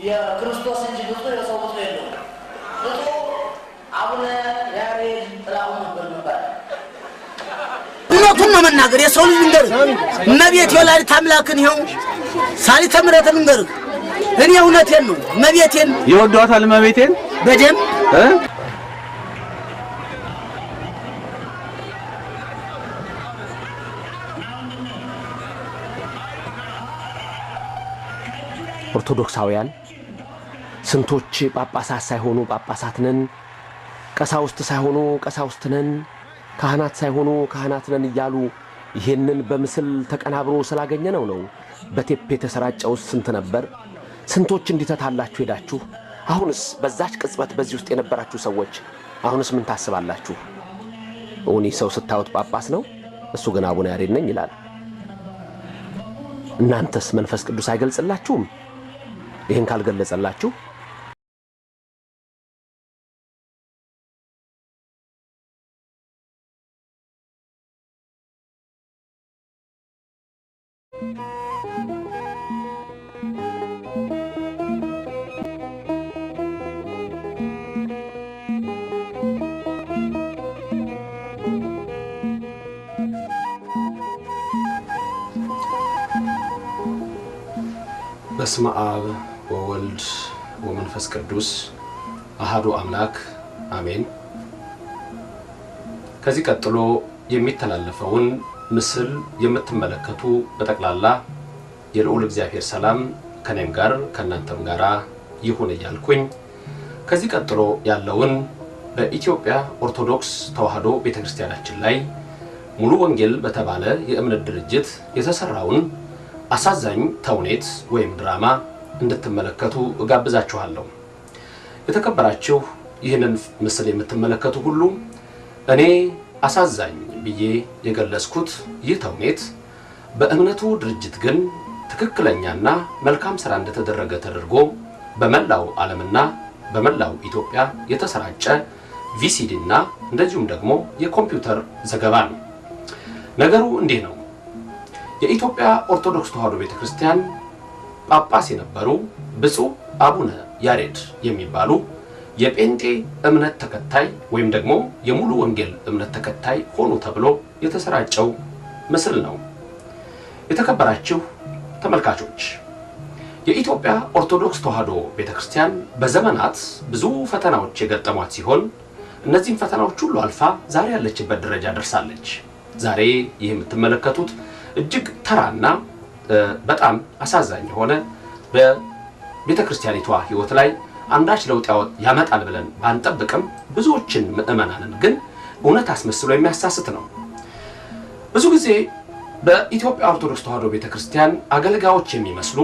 የክርስቶስ እንጂ ብዙ የሰው ብዙ የለውም። ብዙ አቡነ ያሬድ ጥላሁን ነበር። እውነቱን ነው መናገር የሰው ልጅ ልንገርህ እመቤቴ ወላዲተ አምላክን ይኸው ሳሊተ ምሕረትን ልንገርህ እኔ እውነቴን ነው እመቤቴን ይወዷታል እመቤቴን በደምብ ኦርቶዶክሳውያን ስንቶች ጳጳሳት ሳይሆኑ ጳጳሳት ነን፣ ቀሳውስት ሳይሆኑ ቀሳውስት ነን፣ ካህናት ሳይሆኑ ካህናት ነን እያሉ ይሄንን በምስል ተቀናብሮ ስላገኘነው ነው። በቴፕ የተሰራጨው ስንት ነበር? ስንቶች እንዲተታላችሁ ሄዳችሁ። አሁንስ በዛች ቅጽበት በዚህ ውስጥ የነበራችሁ ሰዎች አሁንስ ምን ታስባላችሁ? እውኒ ሰው ስታዩት ጳጳስ ነው፣ እሱ ግን አቡነ ያሬድ ነኝ ይላል። እናንተስ መንፈስ ቅዱስ አይገልጽላችሁም? ይሄን ካልገለጸላችሁ በስመ አብ ወወልድ ወመንፈስ ቅዱስ አሐዱ አምላክ አሜን። ከዚህ ቀጥሎ የሚተላለፈውን ምስል የምትመለከቱ በጠቅላላ የልዑል እግዚአብሔር ሰላም ከኔም ጋር ከናንተም ጋር ይሁን እያልኩኝ ከዚህ ቀጥሎ ያለውን በኢትዮጵያ ኦርቶዶክስ ተዋሕዶ ቤተክርስቲያናችን ላይ ሙሉ ወንጌል በተባለ የእምነት ድርጅት የተሰራውን አሳዛኝ ተውኔት ወይም ድራማ እንድትመለከቱ እጋብዛችኋለሁ። የተከበራችሁ ይህንን ምስል የምትመለከቱ ሁሉ እኔ አሳዛኝ ብዬ የገለጽኩት ይህ ተውኔት በእምነቱ ድርጅት ግን ትክክለኛና መልካም ሥራ እንደተደረገ ተደርጎ በመላው ዓለምና በመላው ኢትዮጵያ የተሰራጨ ቪሲዲ እና እንደዚሁም ደግሞ የኮምፒውተር ዘገባ ነው። ነገሩ እንዲህ ነው። የኢትዮጵያ ኦርቶዶክስ ተዋሕዶ ቤተክርስቲያን ጳጳስ የነበሩ ብፁዕ አቡነ ያሬድ የሚባሉ የጴንጤ እምነት ተከታይ ወይም ደግሞ የሙሉ ወንጌል እምነት ተከታይ ሆኑ ተብሎ የተሰራጨው ምስል ነው። የተከበራችሁ ተመልካቾች የኢትዮጵያ ኦርቶዶክስ ተዋሕዶ ቤተክርስቲያን በዘመናት ብዙ ፈተናዎች የገጠሟት ሲሆን እነዚህን ፈተናዎች ሁሉ አልፋ ዛሬ ያለችበት ደረጃ ደርሳለች። ዛሬ ይህ የምትመለከቱት እጅግ ተራና በጣም አሳዛኝ የሆነ በቤተክርስቲያኒቷ ሕይወት ላይ አንዳች ለውጥ ያመጣል ብለን ባንጠብቅም ብዙዎችን ምእመናንን ግን እውነት አስመስሎ የሚያሳስት ነው። ብዙ ጊዜ በኢትዮጵያ ኦርቶዶክስ ተዋሕዶ ቤተክርስቲያን አገልጋዮች የሚመስሉ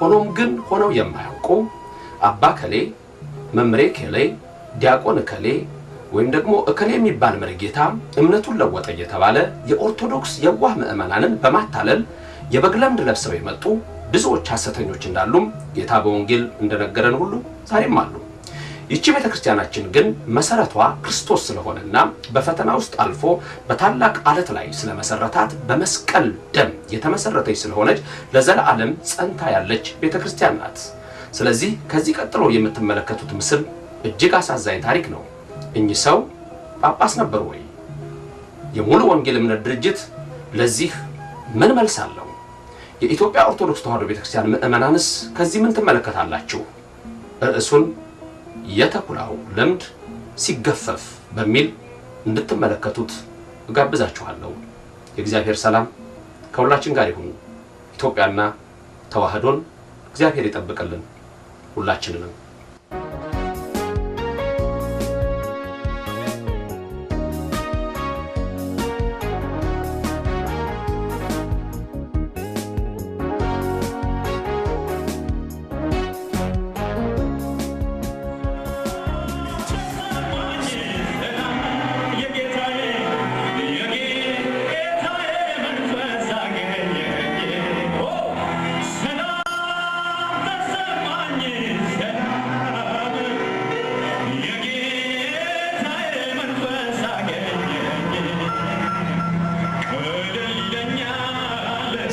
ሆኖም ግን ሆነው የማያውቁ አባ ከሌ፣ መምሬ ከሌ፣ ዲያቆን ከሌ ወይም ደግሞ እከሌ የሚባል መርጌታ እምነቱን ለወጠ እየተባለ የኦርቶዶክስ የዋህ ምእመናንን በማታለል የበግ ለምድ ለብሰው የመጡ ብዙዎች ሐሰተኞች እንዳሉም ጌታ በወንጌል እንደነገረን ሁሉ ዛሬም አሉ። ይህች ቤተክርስቲያናችን ግን መሰረቷ ክርስቶስ ስለሆነና በፈተና ውስጥ አልፎ በታላቅ አለት ላይ ስለመሰረታት በመስቀል ደም የተመሰረተች ስለሆነች ለዘላለም ጸንታ ያለች ቤተክርስቲያን ናት። ስለዚህ ከዚህ ቀጥሎ የምትመለከቱት ምስል እጅግ አሳዛኝ ታሪክ ነው። እኚህ ሰው ጳጳስ ነበሩ ወይ? የሙሉ ወንጌል እምነት ድርጅት ለዚህ ምን መልስ አለው? የኢትዮጵያ ኦርቶዶክስ ተዋሕዶ ቤተክርስቲያን ምእመናንስ ከዚህ ምን ትመለከታላችሁ? ርዕሱን የተኩላው ልምድ ሲገፈፍ በሚል እንድትመለከቱት እጋብዛችኋለሁ። የእግዚአብሔር ሰላም ከሁላችን ጋር ይሁን። ኢትዮጵያና ተዋሕዶን እግዚአብሔር ይጠብቅልን ሁላችንንም።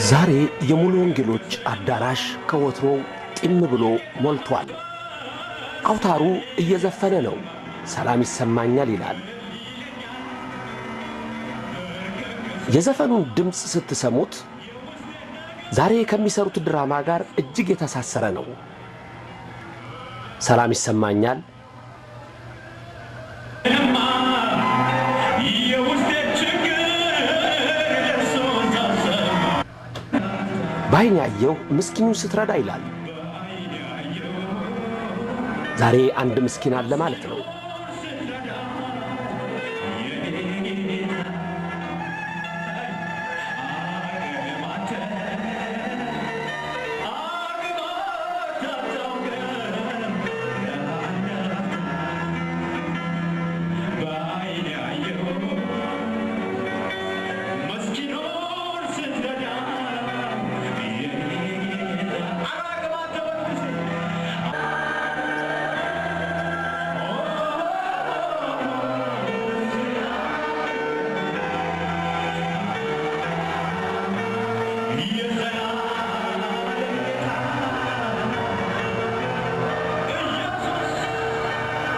ዛሬ የሙሉ ወንጌሎች አዳራሽ ከወትሮ ጢም ብሎ ሞልቷል። አውታሩ እየዘፈነ ነው። ሰላም ይሰማኛል ይላል። የዘፈኑን ድምፅ ስትሰሙት ዛሬ ከሚሰሩት ድራማ ጋር እጅግ የተሳሰረ ነው። ሰላም ይሰማኛል ባይን ያየው ምስኪኑን ስትረዳ ይላል። ዛሬ አንድ ምስኪን አለ ማለት ነው።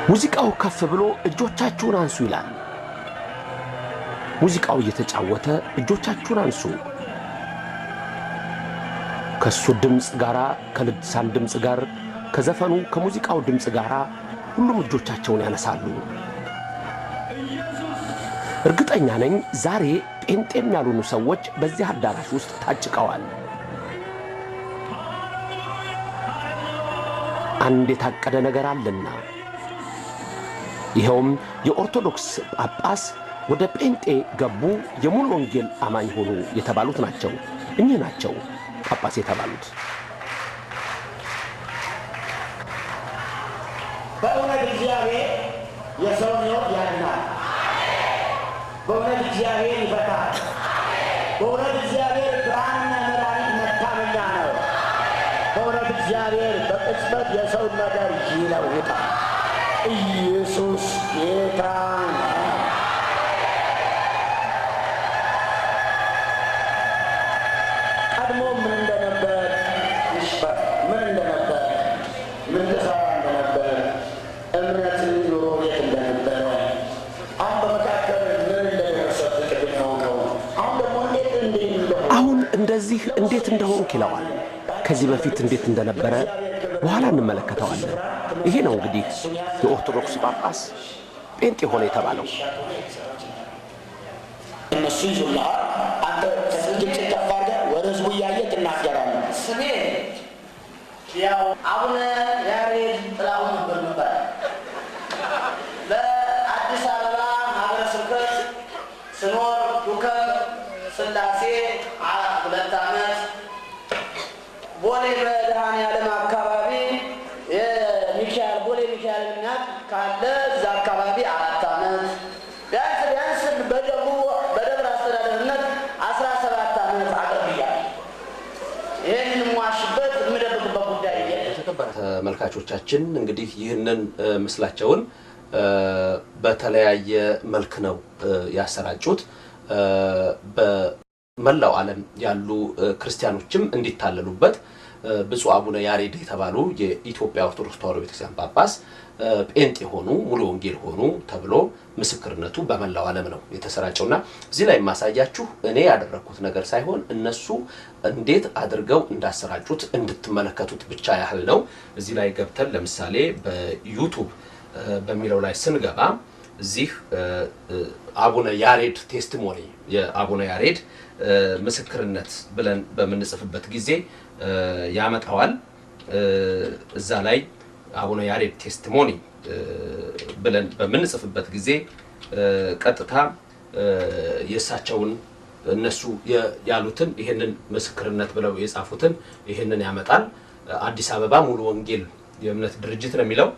ሙዚቃው ከፍ ብሎ እጆቻችሁን አንሱ ይላል። ሙዚቃው እየተጫወተ እጆቻችሁን አንሱ። ከሱ ድምጽ ጋራ ከልሳን ድምጽ ጋር ከዘፈኑ ከሙዚቃው ድምጽ ጋራ ሁሉም እጆቻቸውን ያነሳሉ። እርግጠኛ ነኝ ዛሬ ጴንጤም ያልሆኑ ሰዎች በዚህ አዳራሽ ውስጥ ታጭቀዋል። አንድ የታቀደ ነገር አለና ይሄውም የኦርቶዶክስ ጳጳስ ወደ ጴንጤ ገቡ፣ የሙሉ ወንጌል አማኝ ሆኑ የተባሉት ናቸው። እኚህ ናቸው ጳጳስ የተባሉት። በእውነት እግዚአብሔር የሰውን ሕይወት ያድናል። በእውነት እግዚአብሔር ይፈታል። በእውነት እግዚአብሔር ብርሃንና መድኃኒት መታመኛ ነው። በእውነት እግዚአብሔር በቅጽበት የሰውን ነገር ይለውጣል። ኢየሱስ ጌታ ነው። ቀድሞ ምን እንደነበር ምን እንደነበር ምን ተሰራ እንደነበር እምነት ኑሮ የት እንደነበረ አሁን በመካከል ምን እንደደረሰ ቅድም ነው። አሁን ደግሞ አሁን እንደዚህ እንዴት እንደሆንክ ይለዋል። ከዚህ በፊት እንዴት እንደነበረ በኋላ እንመለከተዋለን። ይሄ ነው እንግዲህ የኦርቶዶክስ ጳጳስ ጴንጤ ሆነ የተባለው። እነሱ ይዙልሃል፣ አንተ ከስንት ከፍ አድርገህ ወደ ህዝቡ እያየህ ትናገራለህ። ስሜ ያው አቡነ ያሬድ ጥላሁን ነበር። በአዲስ አበባ ሀገረ ስብከት ስኖር ዱከም ስላሴ 2 ዓመት፣ ቦሌ በመድኃኔዓለም አካባቢ ቦሌ ሚካኤል እናት ካለ እዛ አካባቢ 4 ዓመት፣ ቢያንስ በደብረ አስተዳደርነት 17 ዓመት አገልግያለሁ። ይህንን የምዋሽበት የምደብቅበት ጉዳይ የተከበረ ተመልካቾቻችን እንግዲህ ይህንን ምስላቸውን በተለያየ መልክ ነው ያሰራጩት። በመላው ዓለም ያሉ ክርስቲያኖችም እንዲታለሉበት ብፁዕ አቡነ ያሬድ የተባሉ የኢትዮጵያ ኦርቶዶክስ ተዋሕዶ ቤተክርስቲያን ጳጳስ ጴንጤ ሆኑ፣ ሙሉ ወንጌል ሆኑ ተብሎ ምስክርነቱ በመላው ዓለም ነው የተሰራጨውና እዚህ ላይ ማሳያችሁ እኔ ያደረኩት ነገር ሳይሆን እነሱ እንዴት አድርገው እንዳሰራጩት እንድትመለከቱት ብቻ ያህል ነው። እዚህ ላይ ገብተን ለምሳሌ በዩቲዩብ በሚለው ላይ ስንገባ እዚህ አቡነ ያሬድ ቴስቲሞኒ የአቡነ ያሬድ ምስክርነት ብለን በምንጽፍበት ጊዜ ያመጣዋል። እዛ ላይ አቡነ ያሬድ ቴስቲሞኒ ብለን በምንጽፍበት ጊዜ ቀጥታ የሳቸውን እነሱ ያሉትን ይሄንን ምስክርነት ብለው የጻፉትን ይሄንን ያመጣል። አዲስ አበባ ሙሉ ወንጌል የእምነት ድርጅት ነው የሚለው።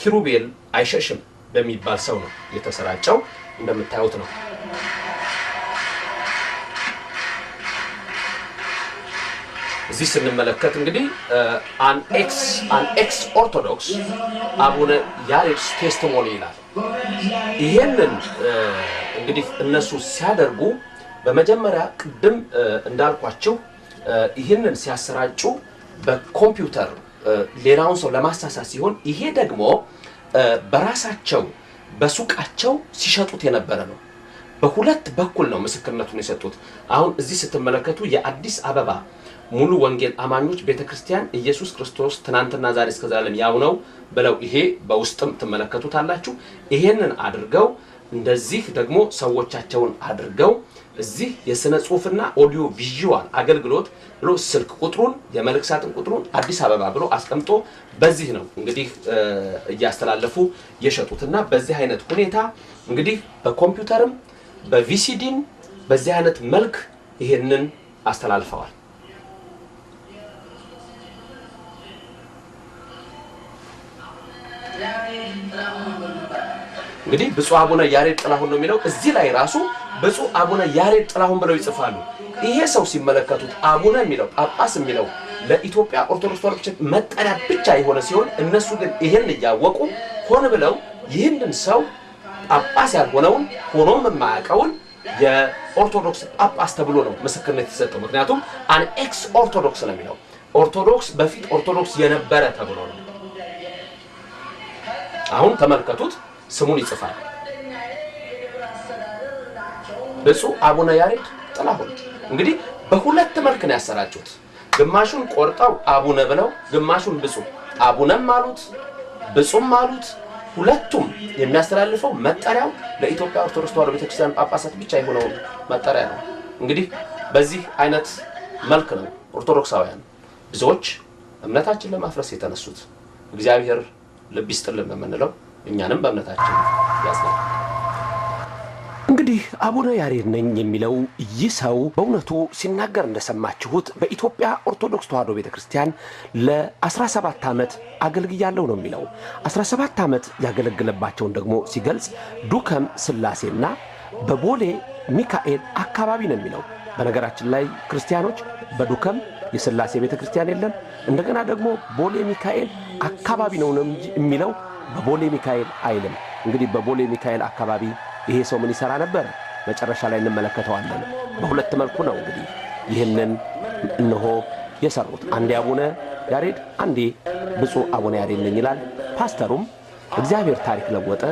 ኪሩቤል አይሸሽም በሚባል ሰው ነው የተሰራጨው። እንደምታዩት ነው። እዚህ ስንመለከት እንግዲህ አን ኤክስ ኦርቶዶክስ አቡነ ያሬድ ቴስቲሞኒ ይላል። ይሄንን እንግዲህ እነሱ ሲያደርጉ በመጀመሪያ ቅድም እንዳልኳቸው ይሄንን ሲያሰራጩ በኮምፒውተር ሌላውን ሰው ለማሳሳት ሲሆን ይሄ ደግሞ በራሳቸው በሱቃቸው ሲሸጡት የነበረ ነው። በሁለት በኩል ነው ምስክርነቱን የሰጡት። አሁን እዚህ ስትመለከቱ የአዲስ አበባ ሙሉ ወንጌል አማኞች ቤተክርስቲያን ኢየሱስ ክርስቶስ ትናንትና ዛሬ እስከ ዘላለም ያው ነው ብለው ይሄ በውስጥም ትመለከቱታላችሁ። ይሄንን አድርገው እንደዚህ ደግሞ ሰዎቻቸውን አድርገው እዚህ የስነ ጽሁፍና ኦዲዮ ቪዥዋል አገልግሎት ብሎ ስልክ ቁጥሩን የመልእክት ሳጥን ቁጥሩን አዲስ አበባ ብሎ አስቀምጦ በዚህ ነው እንግዲህ እያስተላለፉ የሸጡትና በዚህ አይነት ሁኔታ እንግዲህ በኮምፒውተርም በቪሲዲም በዚህ አይነት መልክ ይሄንን አስተላልፈዋል። እንግዲህ ብፁዕ አቡነ ያሬድ ጥላሁን ነው የሚለው እዚህ ላይ ራሱ ብፁዕ አቡነ ያሬድ ጥላሁን ብለው ይጽፋሉ። ይሄ ሰው ሲመለከቱት አቡነ የሚለው ጳጳስ የሚለው ለኢትዮጵያ ኦርቶዶክስ ተዋሕዶ መጠሪያ ብቻ የሆነ ሲሆን እነሱ ግን ይሄን እያወቁ ሆነ ብለው ይህንን ሰው ጳጳስ ያልሆነውን ሆኖም የማያውቀውን የኦርቶዶክስ ጳጳስ ተብሎ ነው ምስክርነት የተሰጠው። ምክንያቱም አን ኤክስ ኦርቶዶክስ ነው የሚለው ኦርቶዶክስ በፊት ኦርቶዶክስ የነበረ ተብሎ ነው። አሁን ተመልከቱት ስሙን ይጽፋል። ብፁዕ አቡነ ያሬድ ጥላሁን እንግዲህ በሁለት መልክ ነው ያሰራጩት። ግማሹን ቆርጠው አቡነ ብለው ግማሹን ብፁዕ አቡነም አሉት ብፁዕም አሉት። ሁለቱም የሚያስተላልፈው መጠሪያው ለኢትዮጵያ ኦርቶዶክስ ተዋሕዶ ቤተክርስቲያን ጳጳሳት ብቻ የሆነው መጠሪያ ነው። እንግዲህ በዚህ አይነት መልክ ነው ኦርቶዶክሳውያን ብዙዎች እምነታችን ለማፍረስ የተነሱት። እግዚአብሔር ልብ ይስጥልን የምንለው እኛንም በእምነታችን ያጽናል። እንግዲህ አቡነ ያሬድ ነኝ የሚለው ይህ ሰው በእውነቱ ሲናገር እንደሰማችሁት በኢትዮጵያ ኦርቶዶክስ ተዋሕዶ ቤተክርስቲያን ለ17 ዓመት አገልግያለሁ ነው የሚለው። 17 ዓመት ያገለግለባቸውን ደግሞ ሲገልጽ ዱከም ስላሴና በቦሌ ሚካኤል አካባቢ ነው የሚለው። በነገራችን ላይ ክርስቲያኖች በዱከም የስላሴ ቤተክርስቲያን የለም፣ እንደገና ደግሞ ቦሌ ሚካኤል አካባቢ ነው የሚለው፣ በቦሌ ሚካኤል አይልም። እንግዲህ በቦሌ ሚካኤል አካባቢ ይሄ ሰው ምን ይሰራ ነበር? መጨረሻ ላይ እንመለከተዋለን። በሁለት መልኩ ነው እንግዲህ ይህንን እነሆ የሰሩት። አንዴ አቡነ ያሬድ አንዴ ብፁዕ አቡነ ያሬድ ነኝ ይላል። ፓስተሩም እግዚአብሔር ታሪክ ለወጠ፣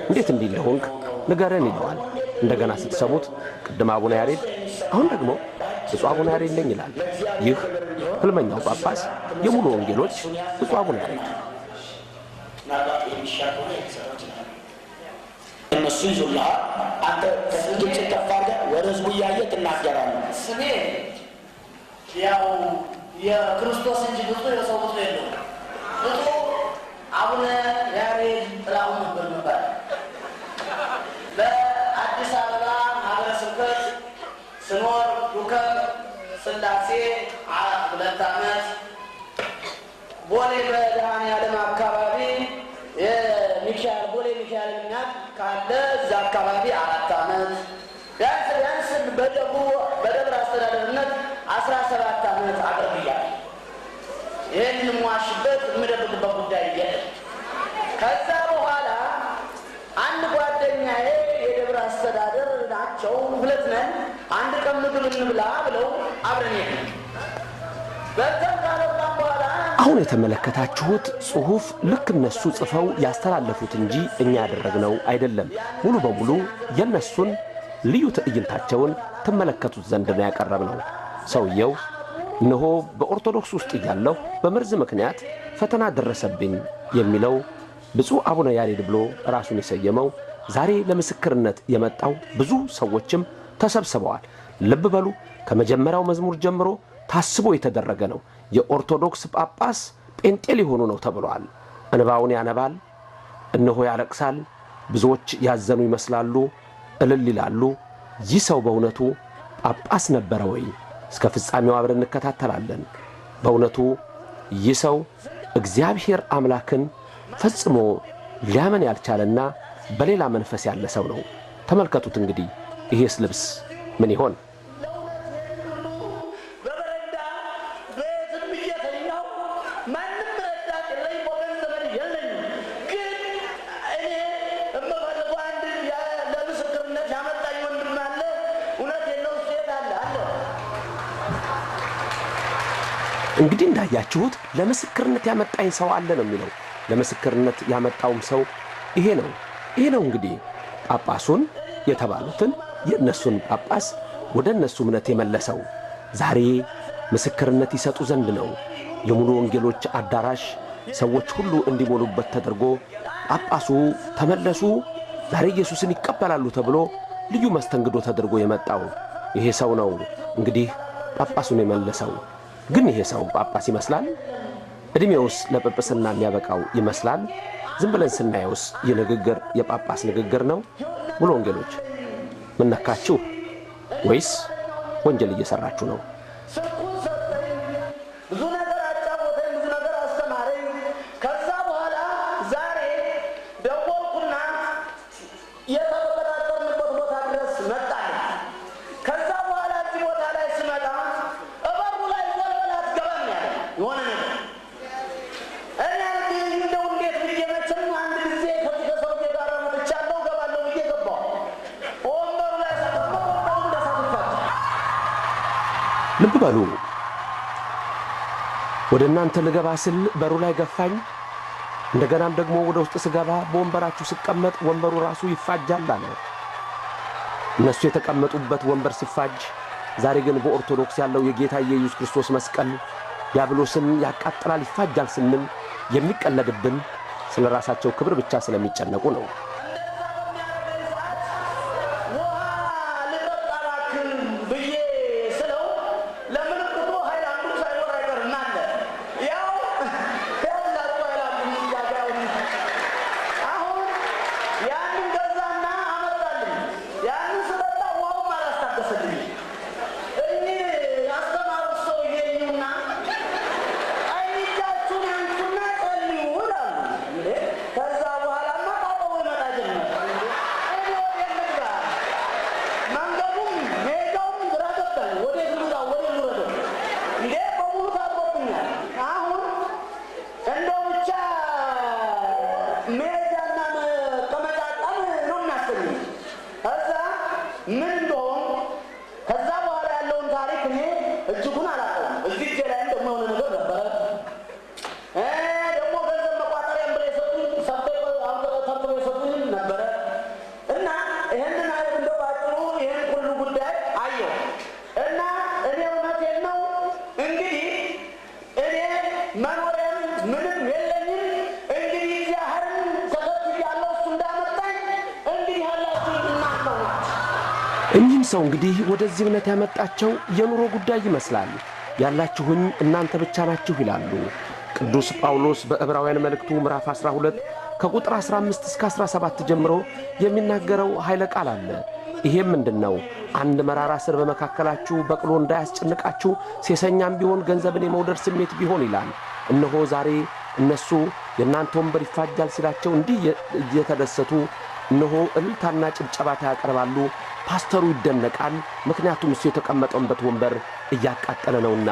እንዴት እንዲህ እንደሆንክ ንገረን ይለዋል። እንደገና ስትሰሙት ቅድም አቡነ ያሬድ አሁን ደግሞ ብፁዕ አቡነ ያሬድ ነኝ ይላል። ይህ ህልመኛው ጳጳስ የሙሉ ወንጌሎች ብፁዕ አቡነ ያሬድ እነሱ ይዙልሃል። አንተ ከስልክ ጭንቀፍ አድርገህ ወደ ህዝቡ እያየህ ትናገራለህ። ስሜ ያው የክርስቶስ እንጂ ብፁዕ የሰው ብፁዕ የለውም። ብፁዕ አቡነ ያሬድ ጥላሁን ነበር የሚባል። በአዲስ አበባ ሀገረ ስብከት ስኖር ዱከም ስላሴ 2 ዓመት፣ ቦሌ መድኃኔዓለም አካባቢ የሚካኤል ቦሌ ሚካኤል እናት ካለ እዛ አካባቢ 4 ዓመት፣ ቢያንስ በደብረ አስተዳደርነት 17 ዓመት አገልግያለሁ። ይህን የምዋሽበት የምደብቅበት ጉዳይ የለም። ከዛ በኋላ አንድ ጓደኛዬ የደብረ አስተዳደር ናቸው፣ 2 ነን። አንድ ቀን ምግብ እንብላ ብለው አብረን ሄድን። አሁን የተመለከታችሁት ጽሑፍ ልክ እነሱ ጽፈው ያስተላለፉት እንጂ እኛ ያደረግነው አይደለም። ሙሉ በሙሉ የነሱን ልዩ ትዕይንታቸውን ትመለከቱት ዘንድ ነው ያቀረብነው። ሰውየው እነሆ በኦርቶዶክስ ውስጥ እያለሁ በመርዝ ምክንያት ፈተና ደረሰብኝ የሚለው ብፁዕ አቡነ ያሬድ ብሎ ራሱን የሰየመው ዛሬ ለምስክርነት የመጣው ብዙ ሰዎችም ተሰብስበዋል። ልብ በሉ፣ ከመጀመሪያው መዝሙር ጀምሮ ታስቦ የተደረገ ነው። የኦርቶዶክስ ጳጳስ ጴንጤ ሊሆኑ ነው ተብሏል። እንባውን ያነባል፣ እነሆ ያለቅሳል። ብዙዎች ያዘኑ ይመስላሉ፣ እልል ይላሉ። ይህ ሰው በእውነቱ ጳጳስ ነበረ ወይ? እስከ ፍጻሜው አብረን እንከታተላለን። በእውነቱ ይህ ሰው እግዚአብሔር አምላክን ፈጽሞ ሊያመን ያልቻለና በሌላ መንፈስ ያለ ሰው ነው። ተመልከቱት እንግዲህ ይሄስ ልብስ ምን ይሆን? እንግዲህ እንዳያችሁት ለምስክርነት ያመጣኝ ሰው አለ ነው የሚለው። ለምስክርነት ያመጣውም ሰው ይሄ ነው እንግዲህ ጳጳሱን የተባሉትን የእነሱን ጳጳስ ወደ እነሱ እምነት የመለሰው ዛሬ ምስክርነት ይሰጡ ዘንድ ነው። የሙሉ ወንጌሎች አዳራሽ ሰዎች ሁሉ እንዲሞሉበት ተደርጎ ጳጳሱ ተመለሱ፣ ዛሬ ኢየሱስን ይቀበላሉ ተብሎ ልዩ መስተንግዶ ተደርጎ የመጣው ይሄ ሰው ነው እንግዲህ ጳጳሱን የመለሰው። ግን ይሄ ሰው ጳጳስ ይመስላል? እድሜውስ ለጵጵስና የሚያበቃው ይመስላል? ዝም ብለን ስናየውስ የንግግር የጳጳስ ንግግር ነው? ሙሉ ወንጌሎች ምን ነካችሁ? ወይስ ወንጀል እየሰራችሁ ነው? ብዙ ነገር አጫወተኝ፣ ብዙ ነገር አስተማረኝ። ከዛ በኋላ ዛሬ ደወልኩና የተቀጣጠርንበት ቦታ ድረስ መጣኝ። ከዛ በኋላ እዚህ ቦታ ላይ ስመጣ እበሩ ላይ ወልወል አትገባም ያለ የሆነ ነገር እኔ እንደው እንዴት ብዬ መቼም አንድ ጊዜ ከዚህ ከሰውዬ ጋር መጥቻለሁ እገባለሁ ብዬ ገባሁ። ወንበሩ ላይ ተቀምጦ እንደሳትፋት ልብ በሉ። ወደ እናንተ ልገባ ስል በሩ ላይ ገፋኝ። እንደገናም ደግሞ ወደ ውስጥ ስገባ በወንበራችሁ ስቀመጥ ወንበሩ ራሱ ይፋጃል አለ። እነሱ የተቀመጡበት ወንበር ሲፋጅ፣ ዛሬ ግን በኦርቶዶክስ ያለው የጌታ ኢየሱስ ክርስቶስ መስቀል ዲያብሎስን ያቃጥላል ይፋጃል ስንል የሚቀለድብን ስለ ራሳቸው ክብር ብቻ ስለሚጨነቁ ነው። እኚህም ሰው እንግዲህ ወደዚህ እምነት ያመጣቸው የኑሮ ጉዳይ ይመስላል። ያላችሁኝ እናንተ ብቻ ናችሁ ይላሉ። ቅዱስ ጳውሎስ በዕብራውያን መልእክቱ ምዕራፍ 12 ከቁጥር 15 እስከ 17 ጀምሮ የሚናገረው ኃይለ ቃል አለ። ይሄም ምንድነው? አንድ መራራ ስር በመካከላችሁ በቅሎ እንዳያስጨንቃችሁ ሴሰኛም ቢሆን ገንዘብን የመውደድ ስሜት ቢሆን ይላል። እነሆ ዛሬ እነሱ የእናንተ ወንበር ይፋጃል ሲላቸው እንዲህ እየተደሰቱ እነሆ እልልታና ጭብጨባ ያቀርባሉ። ፓስተሩ ይደነቃል፣ ምክንያቱም እሱ የተቀመጠበት ወንበር እያቃጠለ ነውና።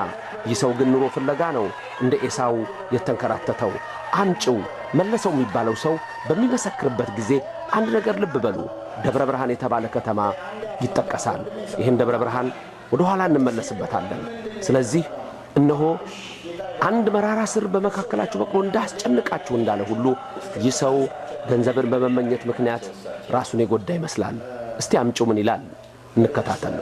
ይህ ሰው ግን ኑሮ ፍለጋ ነው እንደ ኤሳው የተንከራተተው። አንጭው መለሰው የሚባለው ሰው በሚመሰክርበት ጊዜ አንድ ነገር ልብ በሉ። ደብረ ብርሃን የተባለ ከተማ ይጠቀሳል። ይህን ደብረ ብርሃን ወደ ኋላ እንመለስበታለን። ስለዚህ እነሆ አንድ መራራ ስር በመካከላችሁ በቅሎ እንዳያስጨንቃችሁ እንዳለ ሁሉ ይህ ሰው ገንዘብን በመመኘት ምክንያት ራሱን የጎዳ ይመስላል። እስቲ አምጪው ምን ይላል እንከታተል።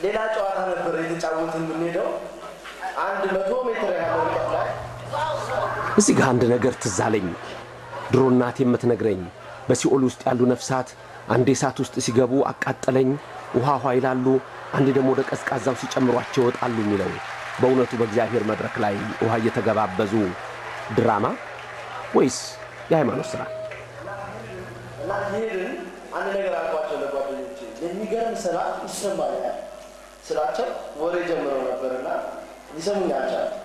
ሌላ ጨዋታ ነበር የተጫወትን የምንሄደው 100 ሜትር ያህል ርቀት ላይ። እዚህ ጋር አንድ ነገር ትዝ አለኝ። ድሮ እናቴ የምትነግረኝ በሲኦል ውስጥ ያሉ ነፍሳት አንዴ እሳት ውስጥ ሲገቡ አቃጠለኝ ውሃ ይላሉ፣ አንዴ ደግሞ ወደ ቀዝቃዛው ሲጨምሯቸው ይወጣሉ የሚለው በእውነቱ በእግዚአብሔር መድረክ ላይ ውሃ እየተገባበዙ ድራማ ወይስ የሃይማኖት ሥራ? እና ይሄን አንድ ነገር አልኳቸው ለጓደኞቼ። የሚገርም ሰላም ይሰማል ስላቸው ወሬ ጀምረው ነበርና ሊሰሙኝ አልቻሉም።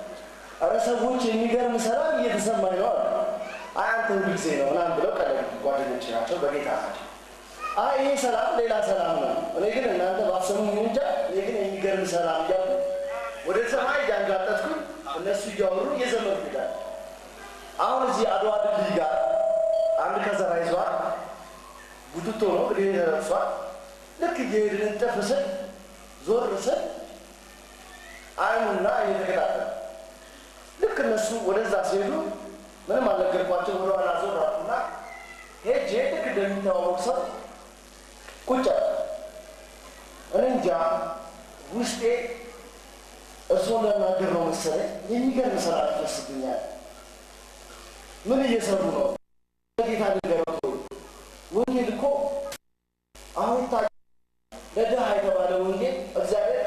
ኧረ ሰዎች የሚገርም ሰላም እየተሰማኝ ነው አሉ። አይ አንተ ሁሉ ጊዜ ነው ምናምን ብለው ቀለሉ። ጓደኞቼ ናቸው፣ በጌታ ናቸው። አይ ይሄ ሰላም ሌላ ሰላም ነው። እኔ ግን እናንተ ባሰሙኝ እንጃ፣ እኔ ግን የሚገርም ሰላም እያሉ ወደ ሰማይ እያንጋጠጥኩኝ እነሱ እያወሩ እየዘመሩ ይላል። አሁን እዚህ አድዋ ድልድይ ጋር አንድ ከዘራ ይዟል። ቡትቶ ነው እንግዲህ እሷል። ልክ እየሄድን እንጠፍስን ዞር ስል አይኑና እየተከታተለ ልክ እነሱ ወደዛ ሲሄዱ ምንም አልነገርኳቸው። ወደ ኋላ ዞር አልኩና ሄጄ ልክ እንደሚታወቅ ሰው ቁጭ አለ። እኔ እንጃ ውስጤ እርሱን ለናገር ነው መሰለኝ የሚገርም ስራ ይፈስብኛል። ምን እየሰሩ ነው? ጌታ ንገረው። ወንጌል እኮ አሁን ለድሃ የተባለ ወንጌል እግዚአብሔር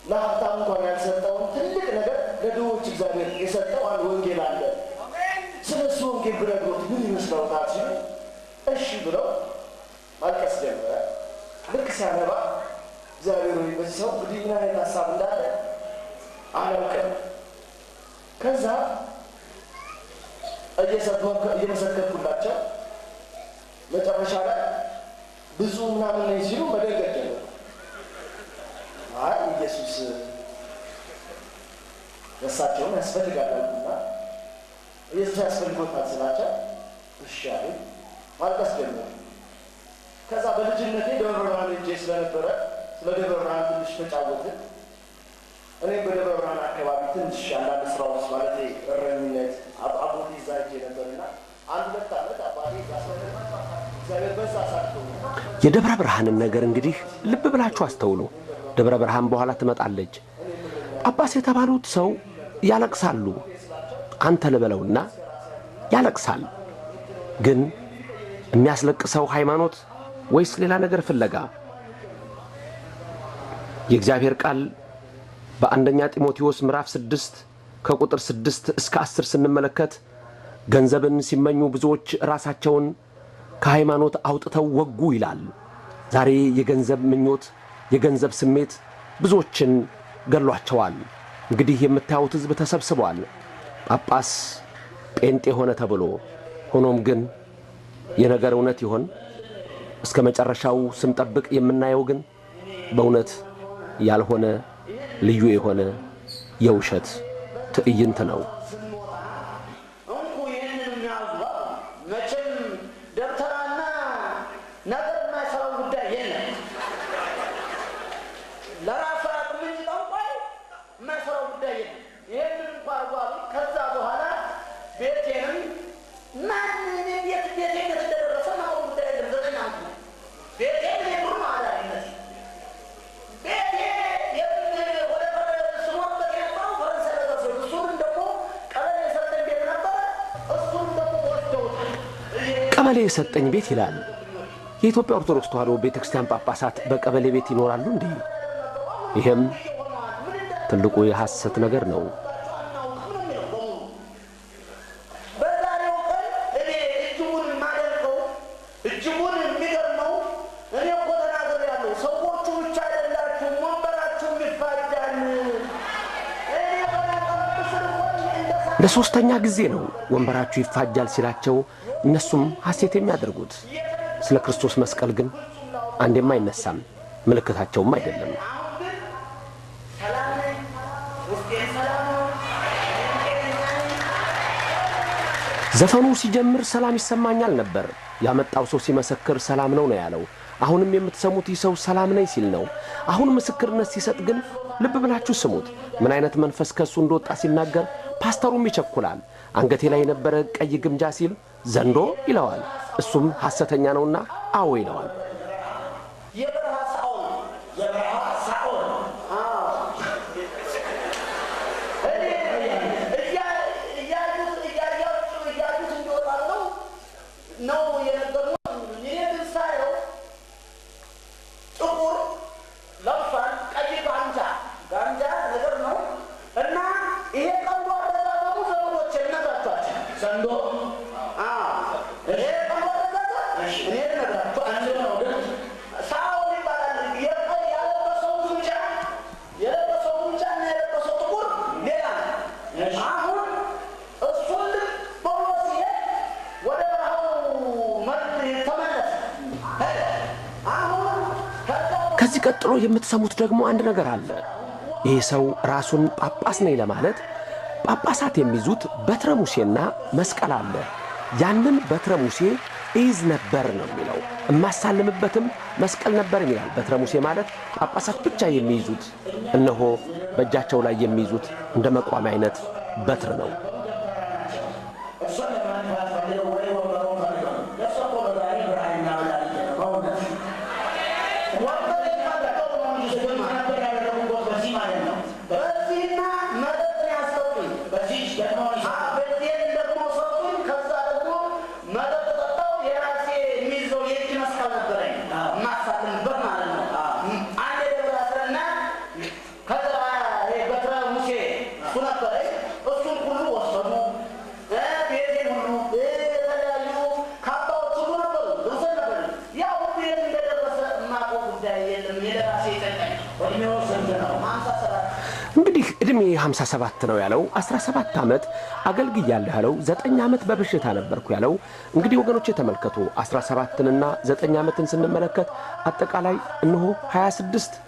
ለሀብታም እንኳን ያልሰጠውን ትልቅ ነገር ለድሆች እግዚአብሔር የሰጠው አንድ ወንጌል አለ። ስለ እሱ ወንጌል ብነግሮት ምን ይመስለውታል ሲሉ እሺ ብለው ማልቀስ ጀመረ። ልክ ሲያነባ እግዚአብሔር ሆይ በዚህ ሰው እንግዲህ ምን አይነት ሀሳብ እንዳለ አላውቅም። ከዛ እየመሰከርኩላቸው መጨረሻ ላይ ብዙ ምናምን ነኝ ሲሉ መደንገጥ ጀመሩ። አይ ኢየሱስ እሳቸውን ያስፈልጋልና ኢየሱስ ያስፈልጎታል ስላቸው እሺ አሉ። ማልቀስ ጀመሩ። ከዛ በልጅነቴ ደብረ ብርሃን ሄጄ ስለነበረ ስለ ደብረ ብርሃን ትንሽ ተጫወትን። እኔም በደብረ ብርሃን አካባቢ ትንሽ አንዳንድ ስራዎች ማለት እረኝነት አቦቴ እዛ ሄጄ ነበርና አንድ 2 ዓመት አባቴ እግዚአብሔር በዛ ሳትቶ የደብረ ብርሃንን ነገር እንግዲህ ልብ ብላችሁ አስተውሉ። ደብረ ብርሃን በኋላ ትመጣለች። ጳጳስ የተባሉት ሰው ያለቅሳሉ። አንተ ልበለውና ያለቅሳል። ግን የሚያስለቅሰው ሃይማኖት ወይስ ሌላ ነገር ፍለጋ? የእግዚአብሔር ቃል በአንደኛ ጢሞቴዎስ ምዕራፍ 6 ከቁጥር 6 እስከ 10 ስንመለከት ገንዘብን ሲመኙ ብዙዎች ራሳቸውን ከሃይማኖት አውጥተው ወጉ ይላል። ዛሬ የገንዘብ ምኞት፣ የገንዘብ ስሜት ብዙዎችን ገሏቸዋል። እንግዲህ የምታዩት ሕዝብ ተሰብስቧል። ጳጳስ ጴንጤ ሆነ ተብሎ ሆኖም ግን የነገር እውነት ይሆን? እስከ መጨረሻው ስንጠብቅ የምናየው ግን በእውነት ያልሆነ ልዩ የሆነ የውሸት ትዕይንት ነው። ቀበሌ የሰጠኝ ቤት ይላል። የኢትዮጵያ ኦርቶዶክስ ተዋሕዶ ቤተክርስቲያን ጳጳሳት በቀበሌ ቤት ይኖራሉ እንዴ? ይሄም ትልቁ የሐሰት ነገር ነው። ለሶስተኛ ጊዜ ነው ወንበራችሁ ይፋጃል ሲላቸው እነሱም ሐሴት የሚያደርጉት። ስለ ክርስቶስ መስቀል ግን አንዴም አይነሳም፣ ምልክታቸውም አይደለም። ዘፈኑ ሲጀምር ሰላም ይሰማኛል ነበር። ያመጣው ሰው ሲመሰክር ሰላም ነው ነው ያለው። አሁንም የምትሰሙት ይህ ሰው ሰላም ነኝ ሲል ነው። አሁን ምስክርነት ሲሰጥ ግን ልብ ብላችሁ ስሙት። ምን አይነት መንፈስ ከሱ እንደወጣ ሲናገር ፓስተሩም ይቸኩላል። አንገቴ ላይ የነበረ ቀይ ግምጃ ሲል ዘንዶ ይለዋል። እሱም ሐሰተኛ ነውና አዎ ይለዋል። ከዚህ ቀጥሎ የምትሰሙት ደግሞ አንድ ነገር አለ። ይህ ሰው ራሱን ጳጳስ ነኝ ለማለት ጳጳሳት የሚይዙት በትረ ሙሴና መስቀል አለ። ያንን በትረ ሙሴ ይዝ ነበር ነው የሚለው። እማሳልምበትም መስቀል ነበር ይላል። በትረ ሙሴ ማለት ጳጳሳት ብቻ የሚይዙት እነሆ በእጃቸው ላይ የሚይዙት እንደ መቋሚያ አይነት በትር ነው። እንግዲህ እድሜ 57 ነው ያለው። 17 ዓመት አገልግያለሁ ያለው። 9 ዓመት በበሽታ ነበርኩ ያለው። እንግዲህ ወገኖቼ ተመልከቱ 17ንና 9 ዓመትን ስንመለከት አጠቃላይ እነሆ 26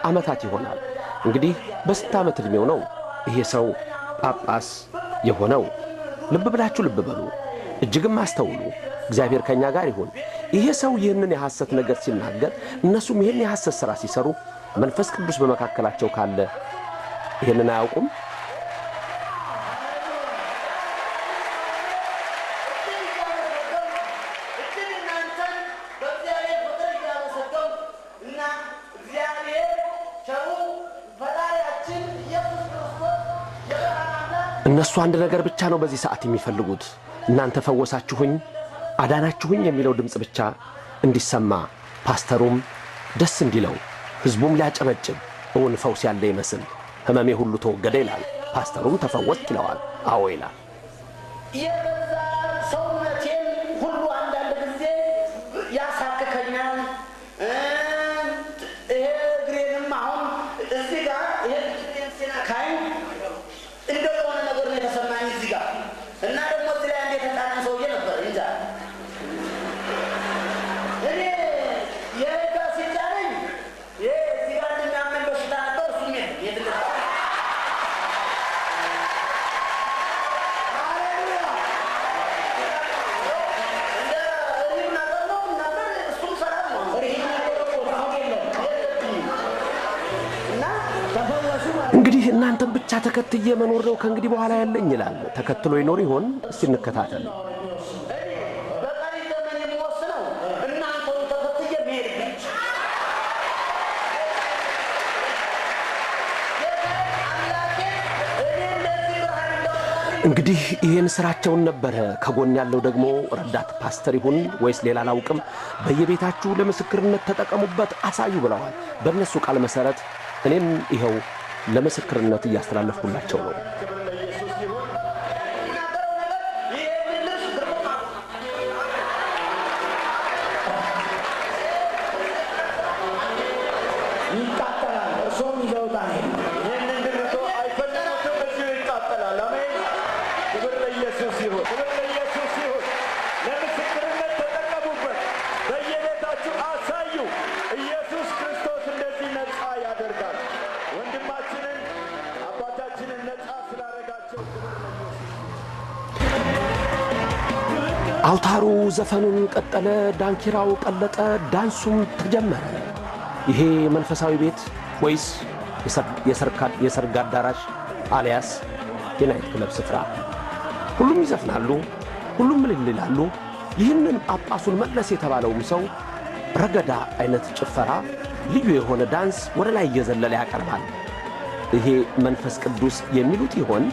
ዓመታት ይሆናል። እንግዲህ በስንት ዓመት እድሜው ነው ይሄ ሰው ጳጳስ የሆነው? ልብ ብላችሁ ልብ በሉ፣ እጅግም አስተውሉ። እግዚአብሔር ከኛ ጋር ይሁን። ይሄ ሰው ይህንን የሐሰት ነገር ሲናገር እነሱም ይህን የሐሰት ሥራ ሲሰሩ መንፈስ ቅዱስ በመካከላቸው ካለ ይሄንን አያውቁም? እነሱ አንድ ነገር ብቻ ነው በዚህ ሰዓት የሚፈልጉት። እናንተ ፈወሳችሁኝ፣ አዳናችሁኝ የሚለው ድምፅ ብቻ እንዲሰማ፣ ፓስተሩም ደስ እንዲለው፣ ሕዝቡም ሊያጨበጭብ እውን ፈውስ ያለ ይመስል ህመሜ ሁሉ ተወገደ ይላል። ፓስተሩም ተፈወስክ ይለዋል። አዎ ይላል። የበዛ ሰውነቴን ሁሉ አንዳንድ ጊዜ ያሳክከኛል። ይሄ እግሬንም አሁን እዚህ ጋር ይሄ እግሬን ሲነካኝ እንደው የሆነ ነገር ነው የተሰማኝ እዚህ ጋር እና ደግሞ እዚህ ላይ አንድ የተጣነ ሰውዬ ነበር እንጃ እኔ የጋ ሲጫነኝ እዚህ ጋር እንደሚያመኝ በሽታ ነበር። እሱም የትልታ እንግዲህ እናንተም ብቻ ተከትዬ መኖር ነው ከእንግዲህ በኋላ ያለኝ ይላል። ተከትሎ ይኖር ይሆን? እስቲ እንከታተል። እንግዲህ ይህን ስራቸውን ነበረ። ከጎን ያለው ደግሞ ረዳት ፓስተር ይሁን ወይስ ሌላ አላውቅም። በየቤታችሁ ለምስክርነት ተጠቀሙበት፣ አሳዩ ብለዋል። በእነሱ ቃል መሰረት እኔም ይኸው ለምስክርነት እያስተላለፍኩላቸው ነው። አውታሩ ዘፈኑን ቀጠለ፣ ዳንኪራው ቀለጠ፣ ዳንሱም ተጀመረ። ይሄ መንፈሳዊ ቤት ወይስ የሰርግ አዳራሽ አሊያስ የናይት ክለብ ስፍራ? ሁሉም ይዘፍናሉ፣ ሁሉም እልል ይላሉ። ይህንን ጳጳሱን መለስ የተባለውም ሰው ረገዳ አይነት ጭፈራ፣ ልዩ የሆነ ዳንስ ወደ ላይ እየዘለለ ያቀርባል። ይሄ መንፈስ ቅዱስ የሚሉት ይሆን?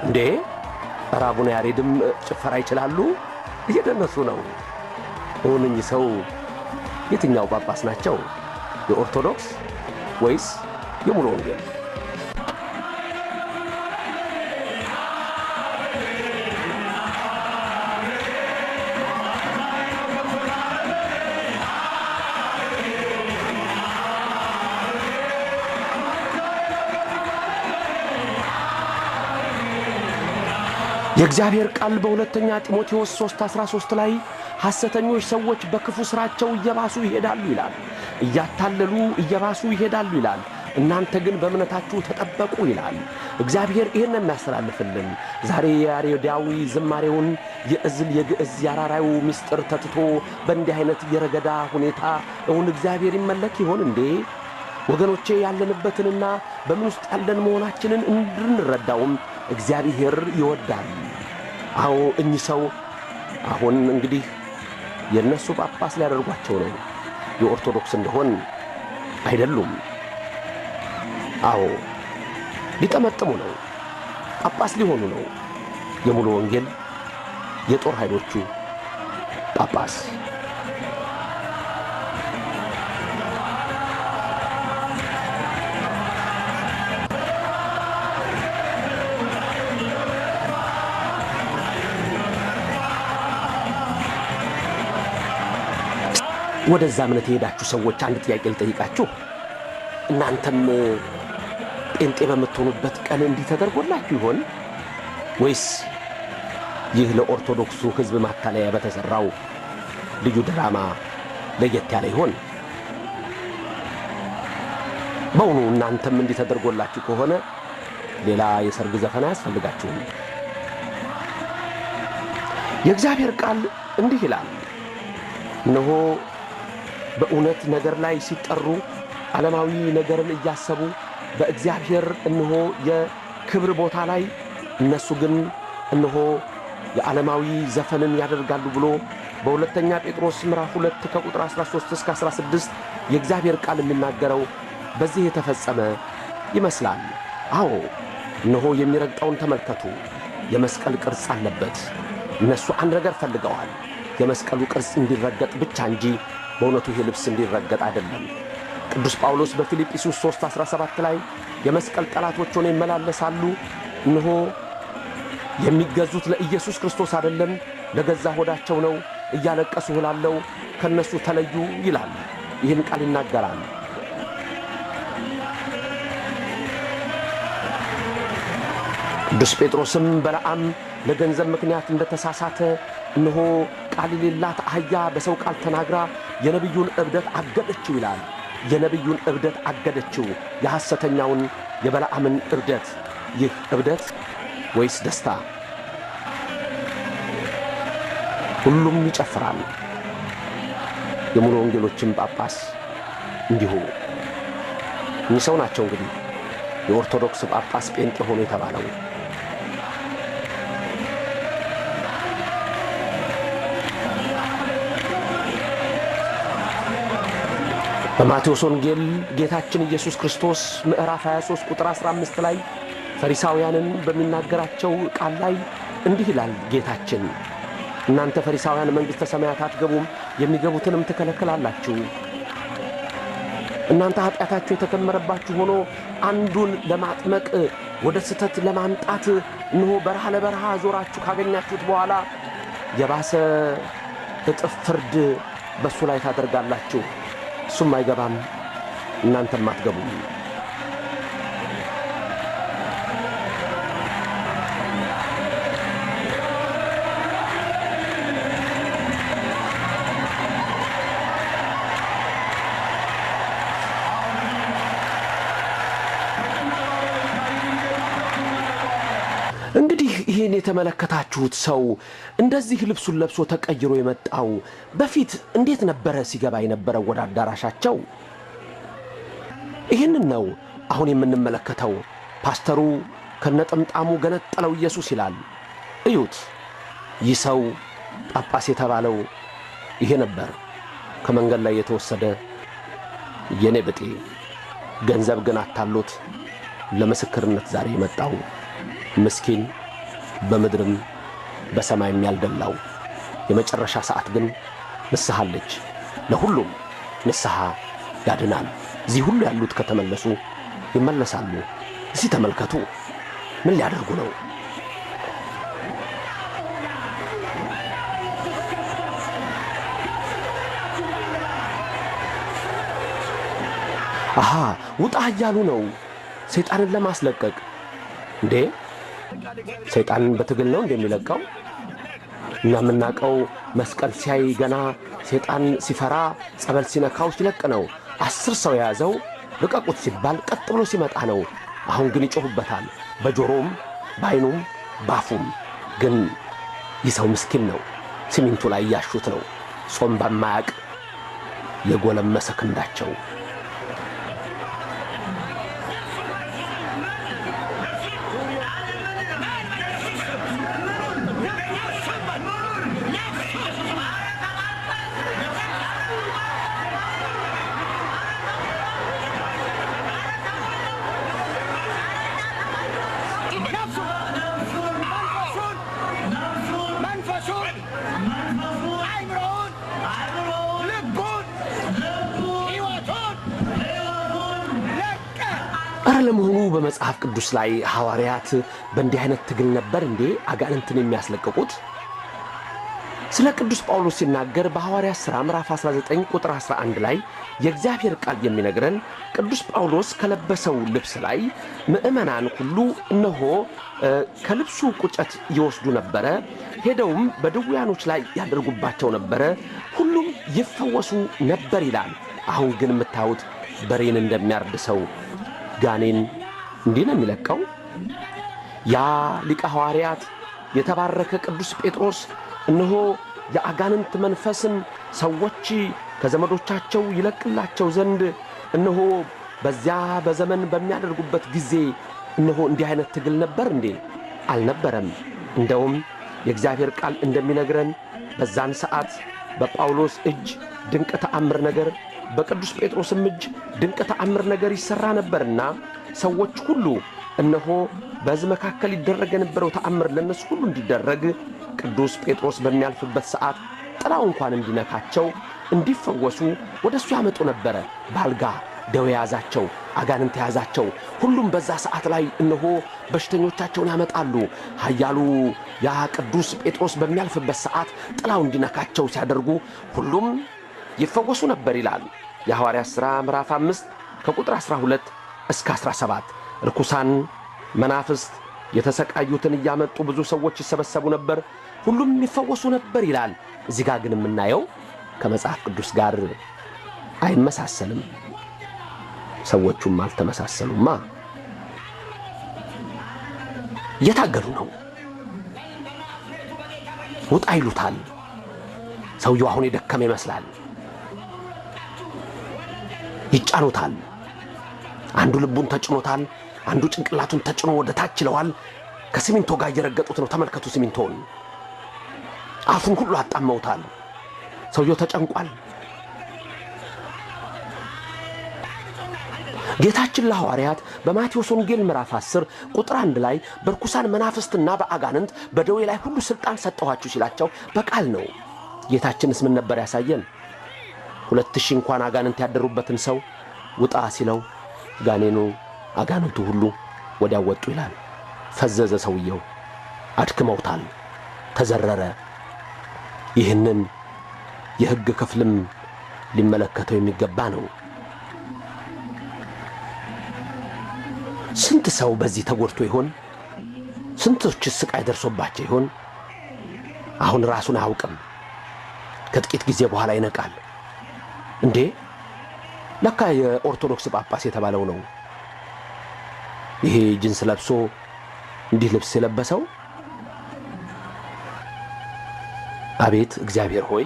እንዴ አቡነ ያሬድም ጭፈራ ይችላሉ፣ እየደነሱ ነው። እነኚህ ሰው የትኛው ጳጳስ ናቸው? የኦርቶዶክስ ወይስ የሙሉ ወንጌል? የእግዚአብሔር ቃል በሁለተኛ ጢሞቴዎስ 3:13 ላይ ሐሰተኞች ሰዎች በክፉ ሥራቸው እየባሱ ይሄዳሉ ይላል። እያታለሉ እየባሱ ይሄዳሉ ይላል። እናንተ ግን በእምነታችሁ ተጠበቁ ይላል። እግዚአብሔር ይህን የሚያስተላልፍልን ዛሬ የያሬዳዊ ዝማሬውን የእዝል የግዕዝ ያራራዩ ምስጢር ተትቶ በእንዲህ አይነት የረገዳ ሁኔታ እውን እግዚአብሔር ይመለክ ይሆን እንዴ? ወገኖቼ ያለንበትንና በምን ውስጥ ያለን መሆናችንን እንድንረዳውም እግዚአብሔር ይወዳል። አዎ እኚህ ሰው አሁን እንግዲህ የእነሱ ጳጳስ ሊያደርጓቸው ነው። የኦርቶዶክስ እንደሆን አይደሉም። አዎ ሊጠመጥሙ ነው። ጳጳስ ሊሆኑ ነው። የሙሉ ወንጌል የጦር ኃይሎቹ ጳጳስ። ወደዛ እምነት የሄዳችሁ ሰዎች አንድ ጥያቄ ልጠይቃችሁ። እናንተም ጴንጤ በምትሆኑበት ቀን እንዲህ ተደርጎላችሁ ይሆን? ወይስ ይህ ለኦርቶዶክሱ ሕዝብ ማታለያ በተሠራው ልዩ ድራማ ለየት ያለ ይሆን? በእውኑ እናንተም እንዲህ ተደርጎላችሁ ከሆነ ሌላ የሰርግ ዘፈን አያስፈልጋችሁም። የእግዚአብሔር ቃል እንዲህ ይላል፣ እነሆ በእውነት ነገር ላይ ሲጠሩ ዓለማዊ ነገርን እያሰቡ በእግዚአብሔር እነሆ የክብር ቦታ ላይ እነሱ ግን እነሆ የዓለማዊ ዘፈንን ያደርጋሉ ብሎ በሁለተኛ ጴጥሮስ ምዕራፍ 2 ከቁጥር 13 እስከ 16 የእግዚአብሔር ቃል የሚናገረው በዚህ የተፈጸመ ይመስላል። አዎ እነሆ የሚረግጠውን ተመልከቱ። የመስቀል ቅርጽ አለበት። እነሱ አንድ ነገር ፈልገዋል፣ የመስቀሉ ቅርጽ እንዲረገጥ ብቻ እንጂ በእውነቱ ይህ ልብስ እንዲረገጥ አይደለም። ቅዱስ ጳውሎስ በፊልጵስዩስ 3:17 ላይ የመስቀል ጠላቶች ሆነው ይመላለሳሉ፣ እነሆ የሚገዙት ለኢየሱስ ክርስቶስ አይደለም ለገዛ ሆዳቸው ነው፣ እያለቀሱ እላለሁ ከነሱ ተለዩ ይላል። ይህን ቃል ይናገራል። ቅዱስ ጴጥሮስም በለዓም ለገንዘብ ምክንያት እንደተሳሳተ እነሆ ቃል የሌላት አህያ በሰው ቃል ተናግራ የነቢዩን እብደት አገደችው ይላል። የነቢዩን እብደት አገደችው፣ የሐሰተኛውን የበለዓምን እብደት። ይህ እብደት ወይስ ደስታ? ሁሉም ይጨፍራል። የሙሉ ወንጌሎችም ጳጳስ እንዲሁ እኚህ ሰው ናቸው እንግዲህ የኦርቶዶክስ ጳጳስ ጴንጤ ሆኖ የተባለው። በማቴዎስ ወንጌል ጌታችን ኢየሱስ ክርስቶስ ምዕራፍ 23 ቁጥር 15 ላይ ፈሪሳውያንን በሚናገራቸው ቃል ላይ እንዲህ ይላል ጌታችን፣ እናንተ ፈሪሳውያን መንግሥተ ሰማያት አትገቡም፣ የሚገቡትንም ትከለክላላችሁ። እናንተ ኃጢአታችሁ የተከመረባችሁ ሆኖ አንዱን ለማጥመቅ ወደ ስህተት ለማምጣት እነሆ በረሃ ለበረሃ ዞራችሁ ካገኛችሁት በኋላ የባሰ እጥፍ ፍርድ በሱ ላይ ታደርጋላችሁ። እሱም አይገባም፣ እናንተም አትገቡም። እንግዲህ ይህን የተመለከታችሁት ሰው እንደዚህ ልብሱን ለብሶ ተቀይሮ የመጣው በፊት እንዴት ነበረ ሲገባ የነበረው ወደ አዳራሻቸው? ይህንን ነው አሁን የምንመለከተው። ፓስተሩ ከነጥምጣሙ ገነጠለው ኢየሱስ ይላል። እዩት። ይህ ሰው ጳጳስ የተባለው ይሄ ነበር። ከመንገድ ላይ የተወሰደ የኔ ብጤ፣ ገንዘብ ግን አታሎት ለምስክርነት ዛሬ የመጣው ምስኪን፣ በምድርም በሰማይም ያልደላው። የመጨረሻ ሰዓት ግን ንስሐ አለች። ለሁሉም ንስሐ ያድናል። እዚህ ሁሉ ያሉት ከተመለሱ ይመለሳሉ። እስቲ ተመልከቱ፣ ምን ሊያደርጉ ነው? አሃ ውጣ እያሉ ነው ሰይጣንን ለማስለቀቅ። እንዴ ሰይጣንን በትግል ነው እንደሚለቀው? እና የምናውቀው መስቀል ሲያይ ገና ሰይጣን ሲፈራ ጸበል ሲነካው ሲለቅ ነው። 10 ሰው የያዘው ልቀቁት ሲባል ቀጥ ብሎ ሲመጣ ነው። አሁን ግን ይጮሁበታል፣ በጆሮም በዓይኑም ባፉም። ግን ይህ ሰው ምስኪን ነው። ሲሚንቶ ላይ ያሹት ነው። ጾም በማያቅ የጎለመሰ ክንዳቸው ለመሆኑ በመጽሐፍ ቅዱስ ላይ ሐዋርያት በእንዲህ አይነት ትግል ነበር እንዴ አጋንንትን የሚያስለቅቁት? ስለ ቅዱስ ጳውሎስ ሲናገር በሐዋርያት ሥራ ምዕራፍ 19 ቁጥር 11 ላይ የእግዚአብሔር ቃል የሚነግረን ቅዱስ ጳውሎስ ከለበሰው ልብስ ላይ ምእመናን ሁሉ እነሆ ከልብሱ ቁጨት ይወስዱ ነበረ፣ ሄደውም በድውያኖች ላይ ያደርጉባቸው ነበረ፣ ሁሉም ይፈወሱ ነበር ይላል። አሁን ግን የምታዩት በሬን እንደሚያርድ ሰው ጋኔን እንዲህ ነው የሚለቀው። ያ ሊቀ ሐዋርያት የተባረከ ቅዱስ ጴጥሮስ እነሆ የአጋንንት መንፈስን ሰዎች ከዘመዶቻቸው ይለቅላቸው ዘንድ እነሆ በዚያ በዘመን በሚያደርጉበት ጊዜ እነሆ እንዲህ አይነት ትግል ነበር እንዴ? አልነበረም። እንደውም የእግዚአብሔር ቃል እንደሚነግረን በዛን ሰዓት በጳውሎስ እጅ ድንቅ ተአምር ነገር በቅዱስ ጴጥሮስም እጅ ድንቅ ተአምር ነገር ይሠራ ነበርና ሰዎች ሁሉ እነሆ በሕዝብ መካከል ይደረግ የነበረው ተአምር ለእነሱ ሁሉ እንዲደረግ ቅዱስ ጴጥሮስ በሚያልፍበት ሰዓት ጥላው እንኳን እንዲነካቸው እንዲፈወሱ ወደ እሱ ያመጡ ነበረ። ባልጋ ደዌ ያዛቸው፣ አጋንንት ያዛቸው። ሁሉም በዛ ሰዓት ላይ እነሆ በሽተኞቻቸውን ያመጣሉ። ኃያሉ ያ ቅዱስ ጴጥሮስ በሚያልፍበት ሰዓት ጥላው እንዲነካቸው ሲያደርጉ ሁሉም ይፈወሱ ነበር ይላል። የሐዋርያት ሥራ ምዕራፍ 5 ከቁጥር 12 እስከ 17 ርኩሳን መናፍስት የተሰቃዩትን እያመጡ ብዙ ሰዎች ይሰበሰቡ ነበር፣ ሁሉም ይፈወሱ ነበር ይላል። እዚህ ጋር ግን የምናየው ከመጽሐፍ ቅዱስ ጋር አይመሳሰልም። ሰዎቹም አልተመሳሰሉማ። እየታገሉ ነው። ውጣ ይሉታል። ሰውየው አሁን የደከመ ይመስላል። ይጫኑታል። አንዱ ልቡን ተጭኖታል፣ አንዱ ጭንቅላቱን ተጭኖ ወደ ታች ይለዋል። ከሲሚንቶ ጋር እየረገጡት ነው። ተመልከቱ ሲሚንቶውን። አፉን ሁሉ አጣመውታል። ሰውየው ተጨንቋል። ጌታችን ለሐዋርያት በማቴዎስ ወንጌል ምዕራፍ 10 ቁጥር 1 ላይ በርኩሳን መናፍስትና በአጋንንት በደዌ ላይ ሁሉ ሥልጣን ሰጠኋችሁ ሲላቸው በቃል ነው። ጌታችንስ ምን ነበር ያሳየን? 2000 እንኳን አጋንንት ያደሩበትን ሰው ውጣ ሲለው ጋኔኑ አጋንንቱ ሁሉ ወዲያው ወጡ ይላል። ፈዘዘ ሰውየው፣ አድክመውታል፣ ተዘረረ። ይህንን የሕግ ክፍልም ሊመለከተው የሚገባ ነው። ስንት ሰው በዚህ ተጎድቶ ይሆን? ስንቶች ስቃይ ደርሶባቸው ይሆን? አሁን ራሱን አያውቅም። ከጥቂት ጊዜ በኋላ ይነቃል። እንዴ ለካ የኦርቶዶክስ ጳጳስ የተባለው ነው ይሄ ጅንስ ለብሶ እንዲህ ልብስ የለበሰው። አቤት እግዚአብሔር ሆይ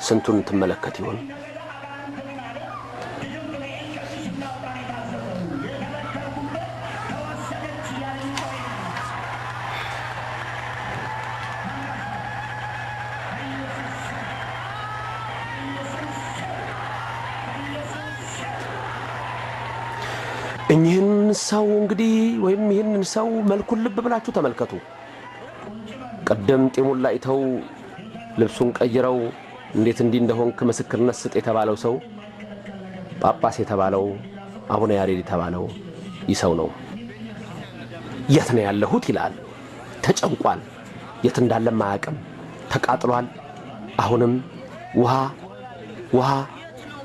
ስንቱን ትመለከት ይሆን? እኚህን ሰው እንግዲህ ወይም ይህንን ሰው መልኩን ልብ ብላችሁ ተመልከቱ። ቀደም ጢሙን ላይተው ልብሱን ቀይረው እንዴት እንዲህ እንደሆንክ ምስክርነት ስጥ የተባለው ሰው ጳጳስ የተባለው አቡነ ያሬድ የተባለው ይህ ሰው ነው። የት ነው ያለሁት ይላል። ተጨንቋል። የት እንዳለም አያውቅም። ተቃጥሏል። አሁንም ውሃ ውሃ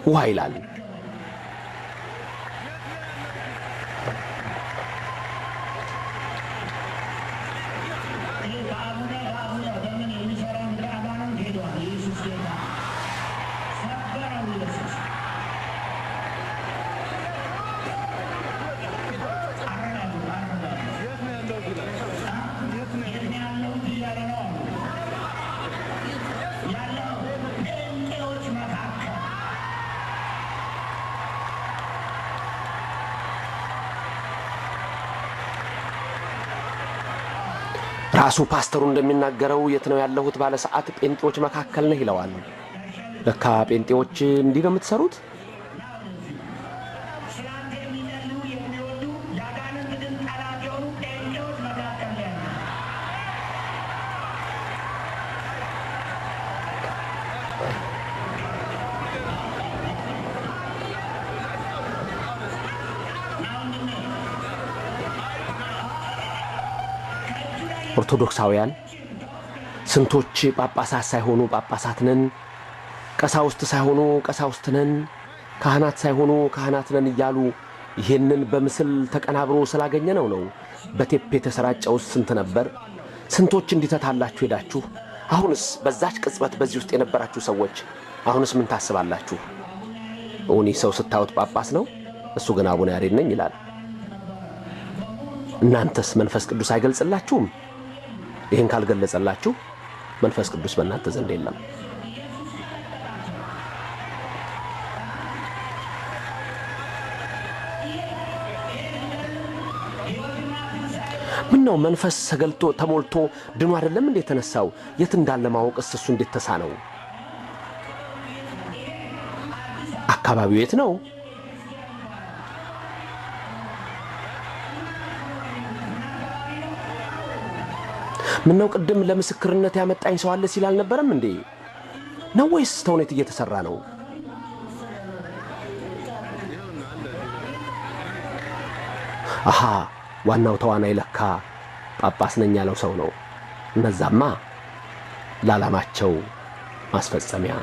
ውሃ ይላል። ራሱ ፓስተሩ እንደሚናገረው የት ነው ያለሁት ባለ ሰዓት ጴንጤዎች መካከል ነህ ይለዋል። ለካ ጴንጤዎች እንዲህ ነው የምትሰሩት? ኦርቶዶክሳውያን ስንቶች ጳጳሳት ሳይሆኑ ጳጳሳት ነን፣ ቀሳውስት ሳይሆኑ ቀሳውስት ነን፣ ካህናት ሳይሆኑ ካህናት ነን እያሉ ይሄንን በምስል ተቀናብሮ ስላገኘነው ነው። በቴፕ የተሰራጨው ስንት ነበር? ስንቶች እንዲተታላችሁ ሄዳችሁ። አሁንስ በዛች ቅጽበት በዚህ ውስጥ የነበራችሁ ሰዎች አሁንስ ምን ታስባላችሁ? እውኒ ሰው ስታዩት ጳጳስ ነው፣ እሱ ግን አቡነ ያሬድ ነኝ ይላል። እናንተስ መንፈስ ቅዱስ አይገልጽላችሁም? ይህን ካልገለጸላችሁ መንፈስ ቅዱስ በእናንተ ዘንድ የለም። ምን ነው መንፈስ ተገልጦ ተሞልቶ ድኑ አይደለም እንዴ ተነሳው? የት እንዳለ ማወቅስ እሱ እንዴት ተሳነው? አካባቢው የት ነው? ምን ነው ቅድም ለምስክርነት ያመጣኝ ሰው አለ ሲል አልነበረም እንዴ? ነው ወይስ ተውኔት እየተሰራ ነው? አሃ ዋናው ተዋናይ ለካ ጳጳስ ነኝ ያለው ሰው ነው። እነዛማ ለዓላማቸው ማስፈጸሚያ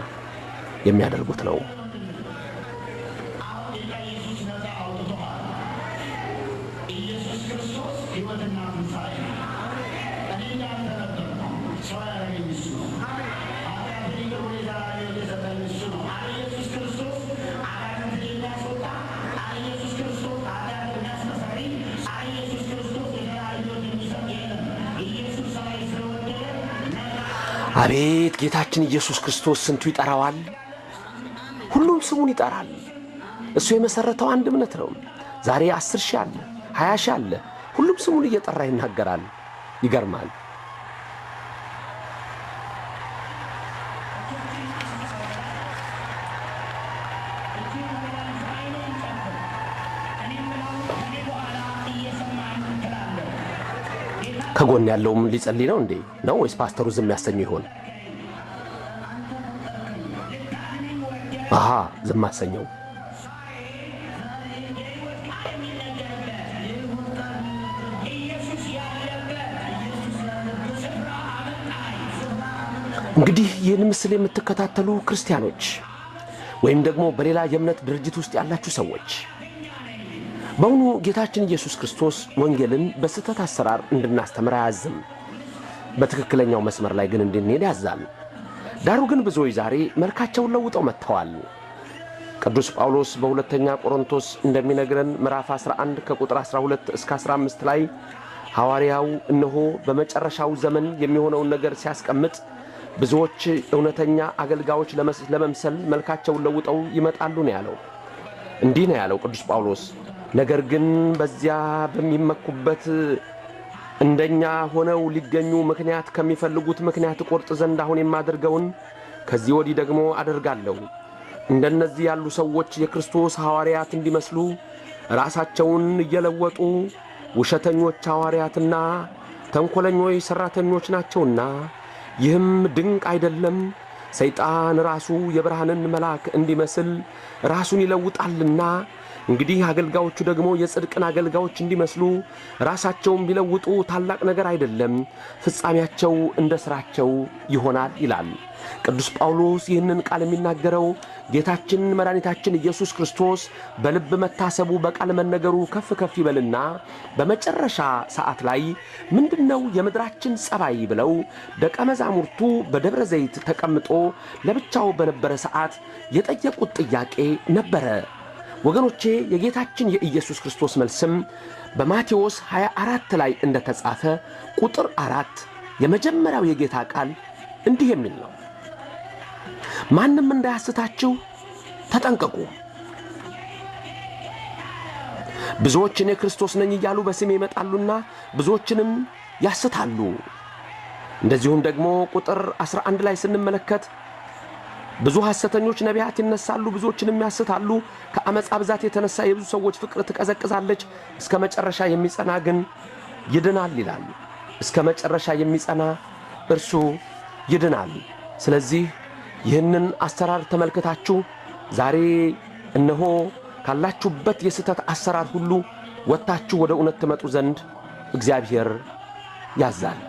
የሚያደርጉት ነው። አቤት ጌታችን ኢየሱስ ክርስቶስ ስንቱ ይጠራዋል። ሁሉም ስሙን ይጠራል። እሱ የመሰረተው አንድ እምነት ነው። ዛሬ 10,000 አለ፣ 20,000 አለ። ሁሉም ስሙን እየጠራ ይናገራል። ይገርማል። ከጎን ያለውም ሊጸልይ ነው እንዴ? ነው ወይስ ፓስተሩ ዝም ያሰኘው ይሆን? አሃ ዝም አሰኘው። እንግዲህ ይህን ምስል የምትከታተሉ ክርስቲያኖች ወይም ደግሞ በሌላ የእምነት ድርጅት ውስጥ ያላችሁ ሰዎች በእውኑ ጌታችን ኢየሱስ ክርስቶስ ወንጌልን በስህተት አሰራር እንድናስተምር አያዝም። በትክክለኛው መስመር ላይ ግን እንድንሄድ ያዛል። ዳሩ ግን ብዙዎች ዛሬ መልካቸውን ለውጠው መጥተዋል። ቅዱስ ጳውሎስ በሁለተኛ ቆሮንቶስ እንደሚነግረን ምዕራፍ 11 ከቁጥር 12 እስከ 15 ላይ ሐዋርያው እነሆ በመጨረሻው ዘመን የሚሆነውን ነገር ሲያስቀምጥ ብዙዎች እውነተኛ አገልጋዮች ለመምሰል መልካቸውን ለውጠው ይመጣሉ ነው ያለው። እንዲህ ነው ያለው ቅዱስ ጳውሎስ፣ ነገር ግን በዚያ በሚመኩበት እንደኛ ሆነው ሊገኙ ምክንያት ከሚፈልጉት ምክንያት ቆርጥ ዘንድ አሁን የማደርገውን ከዚህ ወዲህ ደግሞ አደርጋለሁ። እንደነዚህ ያሉ ሰዎች የክርስቶስ ሐዋርያት እንዲመስሉ ራሳቸውን እየለወጡ ውሸተኞች ሐዋርያትና ተንኮለኞች ሠራተኞች ናቸውና ይህም ድንቅ አይደለም። ሰይጣን ራሱ የብርሃንን መልአክ እንዲመስል ራሱን ይለውጣልና እንግዲህ አገልጋዮቹ ደግሞ የጽድቅን አገልጋዮች እንዲመስሉ ራሳቸውን ቢለውጡ ታላቅ ነገር አይደለም፣ ፍጻሜያቸው እንደ ሥራቸው ይሆናል ይላል ቅዱስ ጳውሎስ። ይህንን ቃል የሚናገረው ጌታችን መድኃኒታችን ኢየሱስ ክርስቶስ በልብ መታሰቡ በቃል መነገሩ ከፍ ከፍ ይበልና በመጨረሻ ሰዓት ላይ ምንድነው የምድራችን ጸባይ ብለው ደቀ መዛሙርቱ በደብረ ዘይት ተቀምጦ ለብቻው በነበረ ሰዓት የጠየቁት ጥያቄ ነበረ። ወገኖቼ የጌታችን የኢየሱስ ክርስቶስ መልስም በማቴዎስ 24 ላይ እንደተጻፈ ቁጥር 4 የመጀመሪያው የጌታ ቃል እንዲህ የሚል ነው፣ ማንም እንዳያስታችሁ ተጠንቀቁ። ብዙዎች እኔ ክርስቶስ ነኝ እያሉ በስሜ ይመጣሉና ብዙዎችንም ያስታሉ። እንደዚሁም ደግሞ ቁጥር 11 ላይ ስንመለከት ብዙ ሐሰተኞች ነቢያት ይነሳሉ፣ ብዙዎችንም ያስታሉ። ከአመፃ ብዛት የተነሳ የብዙ ሰዎች ፍቅር ትቀዘቅዛለች፣ እስከ መጨረሻ የሚጸና ግን ይድናል ይላል። እስከ መጨረሻ የሚጸና እርሱ ይድናል። ስለዚህ ይህንን አሰራር ተመልክታችሁ ዛሬ እነሆ ካላችሁበት የስተት አሰራር ሁሉ ወጥታችሁ ወደ እውነት ትመጡ ዘንድ እግዚአብሔር ያዛል።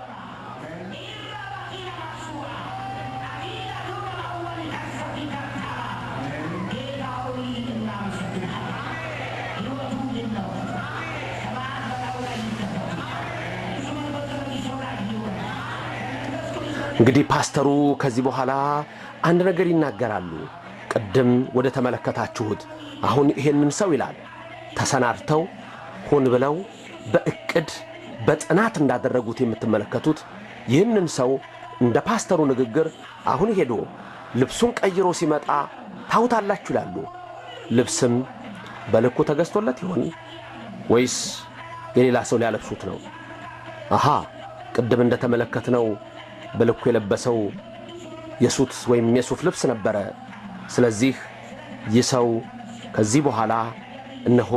እንግዲህ ፓስተሩ ከዚህ በኋላ አንድ ነገር ይናገራሉ። ቅድም ወደ ተመለከታችሁት አሁን ይሄንን ሰው ይላል ተሰናድተው ሆን ብለው በእቅድ በጥናት እንዳደረጉት የምትመለከቱት ይህንን ሰው እንደ ፓስተሩ ንግግር አሁን ሄዶ ልብሱን ቀይሮ ሲመጣ ታውታላችሁ ይላሉ። ልብስም በልኩ ተገዝቶለት ይሆን ወይስ የሌላ ሰው ሊያለብሱት ነው? ቅድም እንደተመለከትነው በልኩ የለበሰው የሱት ወይም የሱፍ ልብስ ነበረ። ስለዚህ ይህ ሰው ከዚህ በኋላ እነሆ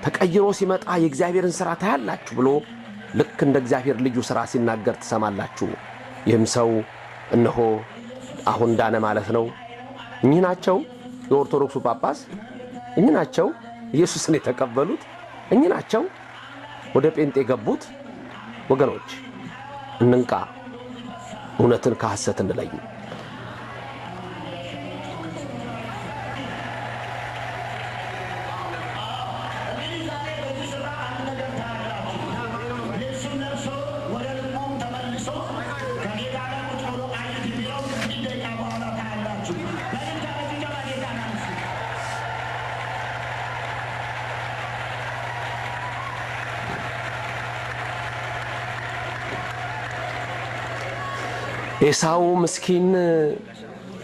ተቀይሮ ሲመጣ የእግዚአብሔርን ሥራ ታያላችሁ ብሎ ልክ እንደ እግዚአብሔር ልዩ ሥራ ሲናገር ትሰማላችሁ። ይህም ሰው እነሆ አሁን ዳነ ማለት ነው። እኚህ ናቸው የኦርቶዶክሱ ጳጳስ፣ እኚህ ናቸው ኢየሱስን የተቀበሉት፣ እኚህ ናቸው ወደ ጴንጤ የገቡት። ወገኖች እንንቃ፣ እውነትን ከሐሰት እንለይ። ኤሳው ምስኪን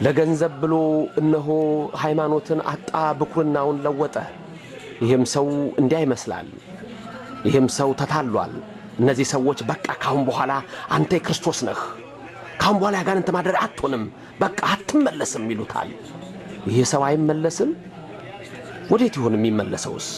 ለገንዘብ ብሎ እነሆ ሃይማኖትን አጣ፣ ብኩርናውን ለወጠ። ይህም ሰው እንዲያ ይመስላል። ይህም ሰው ተታሏል። እነዚህ ሰዎች በቃ ካሁን በኋላ አንተ የክርስቶስ ነህ፣ ካሁን በኋላ ያጋንንት ማደሪያ አትሆንም፣ በቃ አትመለስም ይሉታል። ይህ ሰው አይመለስም። ወዴት ይሆን የሚመለሰውስ?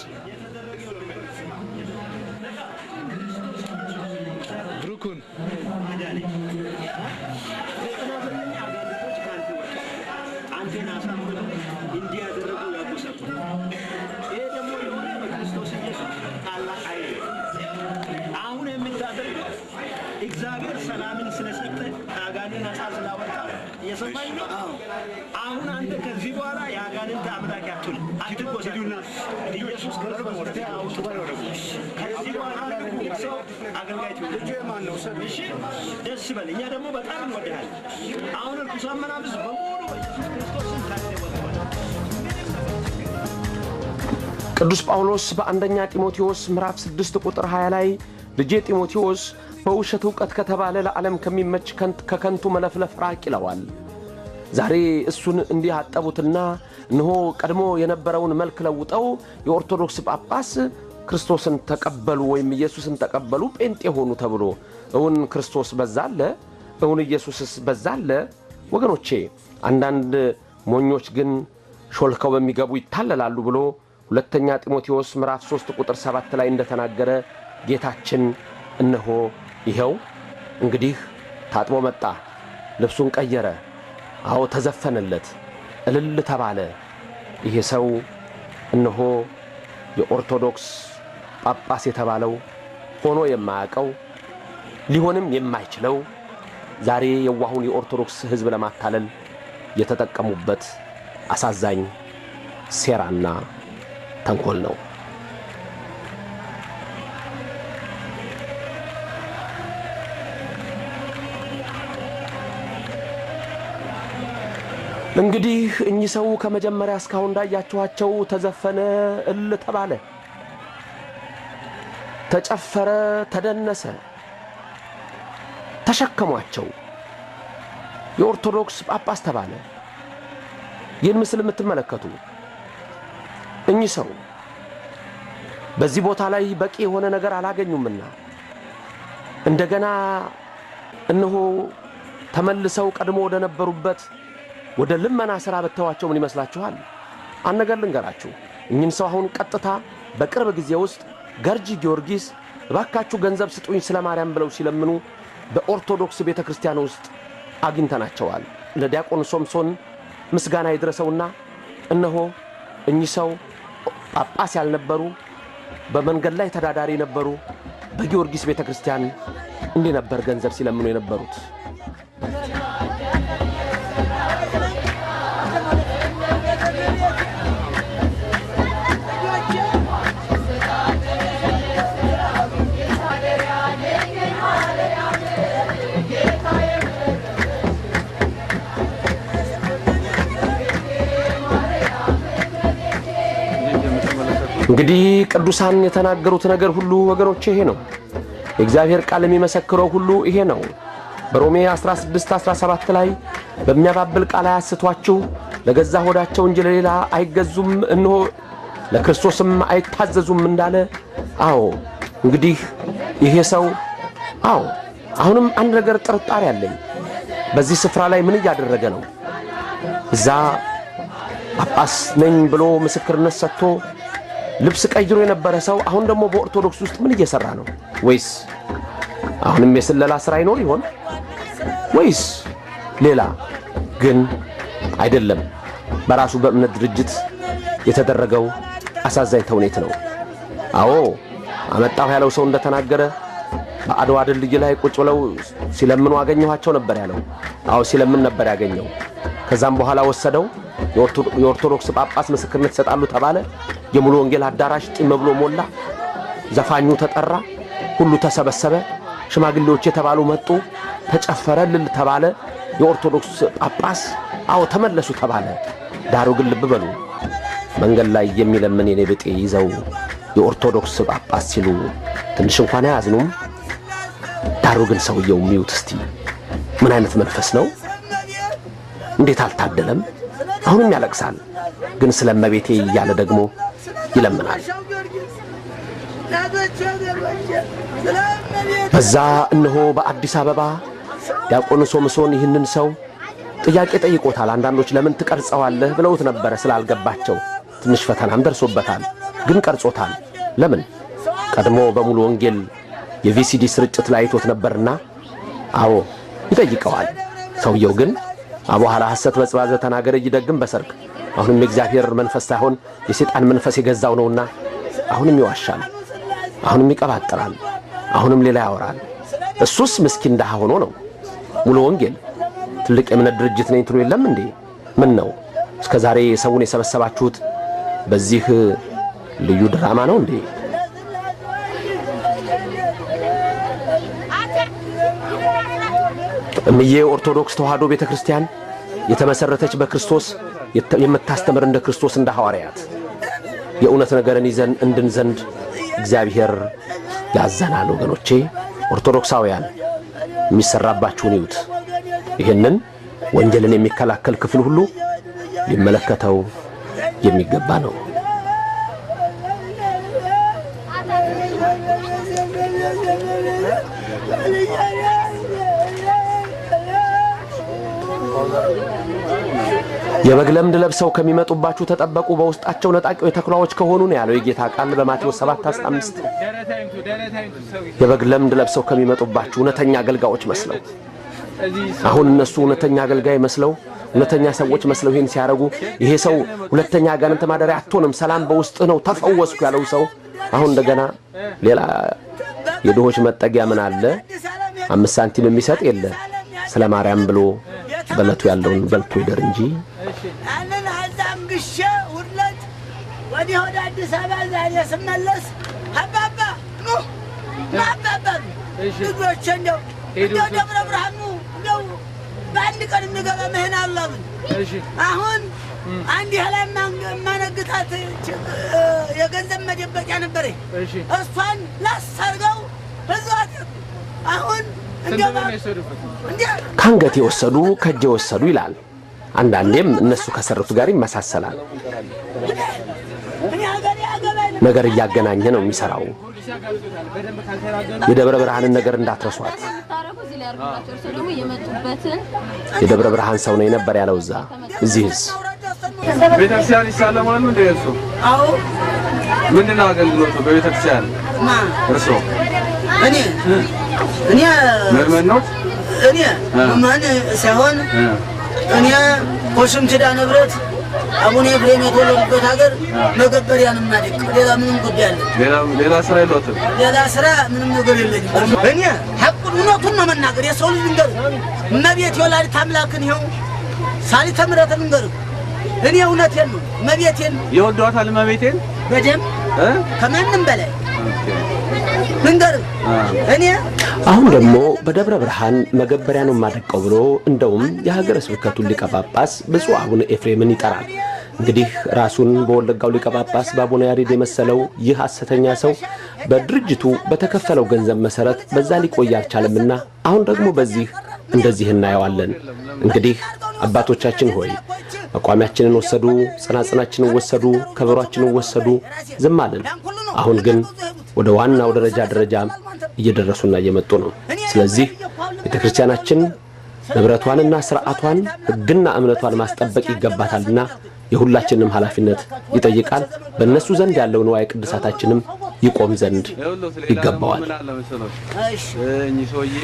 እግዚአብሔር ሰላምን ስለሰጠ አጋንንት ነፃ ስላወጣ የሰማኝ ነው። አሁን አንተ ከዚህ በኋላ የአጋንንት አምላክ አትሁን፣ አትጎሰዱና ኢየሱስ ክርስቶስ ከዚህ በኋላ ሰው አገልጋይ ትሁን። እሺ ደስ ይበል። እኛ ደግሞ በጣም እንወድሃለን። አሁን ርኩሳን መናፍስት በሙሉ ኢየሱስ ክርስቶስን ታደወጣው። ቅዱስ ጳውሎስ በአንደኛ ጢሞቴዎስ ምዕራፍ 6 ቁጥር 20 ላይ ልጄ ጢሞቴዎስ በውሸት ዕውቀት ከተባለ ለዓለም ከሚመች ከከንቱ መለፍለፍ ራቅ ይለዋል። ዛሬ እሱን እንዲህ አጠቡትና እነሆ ቀድሞ የነበረውን መልክ ለውጠው የኦርቶዶክስ ጳጳስ ክርስቶስን ተቀበሉ ወይም ኢየሱስን ተቀበሉ ጴንጤ ሆኑ ተብሎ እውን ክርስቶስ በዛለ? እውን ኢየሱስስ በዛለ? ወገኖቼ አንዳንድ ሞኞች ግን ሾልከው በሚገቡ ይታለላሉ ብሎ ሁለተኛ ጢሞቴዎስ ምዕራፍ 3 ቁጥር 7 ላይ እንደተናገረ ጌታችን እነሆ ይኸው እንግዲህ ታጥቦ መጣ፣ ልብሱን ቀየረ፣ አዎ ተዘፈነለት፣ እልል ተባለ። ይሄ ሰው እነሆ የኦርቶዶክስ ጳጳስ የተባለው ሆኖ የማያውቀው ሊሆንም የማይችለው ዛሬ የዋሁን የኦርቶዶክስ ሕዝብ ለማታለል የተጠቀሙበት አሳዛኝ ሴራና ተንኮል ነው። እንግዲህ እኚህ ሰው ከመጀመሪያ እስካሁን እንዳያችኋቸው ተዘፈነ፣ እልል ተባለ፣ ተጨፈረ፣ ተደነሰ፣ ተሸከሟቸው፣ የኦርቶዶክስ ጳጳስ ተባለ። ይህን ምስል የምትመለከቱ እኚህ ሰው በዚህ ቦታ ላይ በቂ የሆነ ነገር አላገኙምና እንደገና እነሆ ተመልሰው ቀድሞ ወደ ነበሩበት ወደ ልመና ሥራ በተዋቸው ምን ይመስላችኋል? አንድ ነገር ልንገራችሁ። እኚህን ሰው አሁን ቀጥታ በቅርብ ጊዜ ውስጥ ገርጂ ጊዮርጊስ እባካችሁ ገንዘብ ስጡኝ ስለ ማርያም ብለው ሲለምኑ በኦርቶዶክስ ቤተክርስቲያን ውስጥ አግኝተናቸዋል። ለዲያቆን ሶምሶን ምስጋና ይድረሰውና እነሆ እኚህ ሰው ጳጳስ ያልነበሩ በመንገድ ላይ ተዳዳሪ ነበሩ። በጊዮርጊስ ቤተክርስቲያን እንዲህ ነበር ገንዘብ ሲለምኑ የነበሩት። እንግዲህ ቅዱሳን የተናገሩት ነገር ሁሉ ወገኖቼ ይሄ ነው። የእግዚአብሔር ቃል የሚመሰክረው ሁሉ ይሄ ነው። በሮሜ 16:17 ላይ በሚያባብል ቃል አያስቷችሁ፣ ለገዛ ሆዳቸው እንጂ ለሌላ አይገዙም፣ እነሆ ለክርስቶስም አይታዘዙም እንዳለ። አዎ እንግዲህ ይሄ ሰው አሁንም አንድ ነገር ጥርጣሬ አለኝ። በዚህ ስፍራ ላይ ምን እያደረገ ነው? እዛ ጳጳስ ነኝ ብሎ ምስክርነት ሰጥቶ ልብስ ቀይሮ የነበረ ሰው አሁን ደግሞ በኦርቶዶክስ ውስጥ ምን እየሰራ ነው? ወይስ አሁንም የስለላ ሥራ ይኖር ይሆን? ወይስ ሌላ? ግን አይደለም። በራሱ በእምነት ድርጅት የተደረገው አሳዛኝ ተውኔት ነው። አዎ አመጣሁ ያለው ሰው እንደተናገረ በአድዋ ድልድይ ላይ ቁጭ ብለው ሲለምኑ አገኘኋቸው ነበር ያለው። አዎ ሲለምን ነበር ያገኘው። ከዛም በኋላ ወሰደው። የኦርቶዶክስ ጳጳስ ምስክርነት ይሰጣሉ ተባለ። የሙሉ ወንጌል አዳራሽ ጢም ብሎ ሞላ። ዘፋኙ ተጠራ፣ ሁሉ ተሰበሰበ። ሽማግሌዎች የተባሉ መጡ፣ ተጨፈረ፣ ልል ተባለ። የኦርቶዶክስ ጳጳስ ተመለሱ ተባለ። ዳሩ ግን ልብ በሉ፣ መንገድ ላይ የሚለምን የኔ ብጤ ይዘው የኦርቶዶክስ ጳጳስ ሲሉ ትንሽ እንኳን አያዝኑም። ዳሩ ግን ሰውየው ሚውት እስቲ ምን አይነት መንፈስ ነው? እንዴት አልታደለም? አሁንም ያለቅሳል፣ ግን ስለ እመቤቴ እያለ ደግሞ ይለምናል። በዛ እነሆ በአዲስ አበባ ዲያቆን ሶምሶን ይህንን ሰው ጥያቄ ጠይቆታል። አንዳንዶች ለምን ትቀርጸዋለህ ብለውት ነበረ ስላልገባቸው። ትንሽ ፈተናም ደርሶበታል፣ ግን ቀርጾታል። ለምን? ቀድሞ በሙሉ ወንጌል የቪሲዲ ስርጭት ላይ አይቶት ነበርና ይጠይቀዋል። ሰውየው ግን በኋላ ሐሰት በጽባዘ ተናገረ ይደግም በሰርክ። አሁንም የእግዚአብሔር መንፈስ ሳይሆን የሰይጣን መንፈስ የገዛው ነውና አሁንም ይዋሻል፣ አሁንም ይቀባጥራል፣ አሁንም ሌላ ያወራል። እሱስ ምስኪን ደሃ ሆኖ ነው። ሙሉ ወንጌል ትልቅ የእምነት ድርጅት ነኝ ትሉ የለም እንዴ? ምን ነው እስከ ዛሬ ሰውን የሰበሰባችሁት በዚህ ልዩ ድራማ ነው እንዴ? እምዬ ኦርቶዶክስ ተዋሕዶ ቤተክርስቲያን የተመሰረተች በክርስቶስ የምታስተምር እንደ ክርስቶስ እንደ ሐዋርያት የእውነት ነገርን ይዘን እንድንዘንድ እግዚአብሔር ያዘናል። ወገኖቼ ኦርቶዶክሳውያን የሚሰራባችሁን ይዩት። ይሄንን ወንጀልን የሚከላከል ክፍል ሁሉ ሊመለከተው የሚገባ ነው። የበግ ለምድ ለብሰው ከሚመጡባችሁ ተጠበቁ፣ በውስጣቸው ነጣቂው ተኩላዎች ከሆኑ ነው ያለው የጌታ ቃል በማቴዎስ 7:15። የበግ ለምድ ለብሰው ከሚመጡባችሁ እውነተኛ አገልጋዮች መስለው አሁን እነሱ እውነተኛ አገልጋይ መስለው እውነተኛ ሰዎች መስለው ይሄን ሲያረጉ ይሄ ሰው ሁለተኛ አጋንንት ማደሪያ አትሆንም፣ ሰላም በውስጥ ነው፣ ተፈወስኩ ያለው ሰው አሁን እንደገና ሌላ የድሆች መጠጊያ ምን አለ 5 ሳንቲም የሚሰጥ የለ ስለ ማርያም ብሎ በለቱ ያለውን በልቶ ይደር እንጂ አንን አዛም ግሼ ሁለት ወደ አዲስ አበባ ዛሬ ስመለስ አባባ ማባባ ልጆች እንደው ደብረ ብርሃን ነው በአንድ ቀን የሚገባ መህና አላብን አሁን አንድ ያላማ ማነግታት የገንዘብ መደበቂያ ነበር። እሷን ላሰርገው በዛት አሁን ካንገት የወሰዱ ከእጅ የወሰዱ ይላል። አንዳንዴም እነሱ ከሰሩት ጋር ይመሳሰላል። እኔ ሀገሬ አገባኝ ነገር እያገናኘ ነው የሚሰራው። የደብረ ብርሃንን ነገር እንዳትረሷት። የደብረ ብርሃን ሰው ነኝ ነበር ያለው እዛ። እዚህስ ቤተክርስቲያን ይሳለማሉ እንደ እርሱ? አዎ። ምንድነው አገልግሎቱ በቤተክርስቲያን? እርሱ? እኔ ምርመናው ማን ሳይሆን እኔ ኮሽም ኪዳነ ምህረት አቡነ ኤፍሬም የተወለዱበት ሀገር መገበሪያንም ማደቅ ሌላ ምንም ጉዳይ አለ? ሌላ ስራ የለውም። ሌላ ስራ ምንም ነገር የለኝም። እኔ ሐቁን እውነቱን ነው መናገር። የሰው ልጅ ልንገር፣ እመቤት የወላዲተ አምላክን ይኸው ሳሊተ ምሕረትን ልንገር፣ እኔ እውነቴን ነው። እመቤቴን ይወዷታል። እመቤቴን በደንብ ከማንም በላይ ልንገር። እኔ አሁን ደግሞ በደብረ ብርሃን መገበሪያ ነው ማደቀው ብሎ እንደውም የሀገረ ስብከቱን ሊቀ ጳጳስ ብፁዕ አቡነ ኤፍሬምን ይጠራል። እንግዲህ ራሱን በወለጋው ሊቀ ጳጳስ በአቡነ ያሬድ የመሰለው ይህ ሐሰተኛ ሰው በድርጅቱ በተከፈለው ገንዘብ መሰረት በዛ ሊቆይ አልቻለምና አሁን ደግሞ በዚህ እንደዚህ እናየዋለን። እንግዲህ አባቶቻችን ሆይ አቋሚያችንን ወሰዱ፣ ጽናጽናችንን ወሰዱ፣ ከበሯችንን ወሰዱ፣ ዝም አለን። አሁን ግን ወደ ዋናው ደረጃ እየደረሱና እየመጡ ነው። ስለዚህ ቤተክርስቲያናችን ንብረቷንና ሥርዓቷን ሕግና እምነቷን ማስጠበቅ ይገባታልና የሁላችንም ኃላፊነት ይጠይቃል። በእነሱ ዘንድ ያለው ንዋየ ቅድሳታችንም ይቆም ዘንድ ይገባዋል። እኚህ ሰውዬ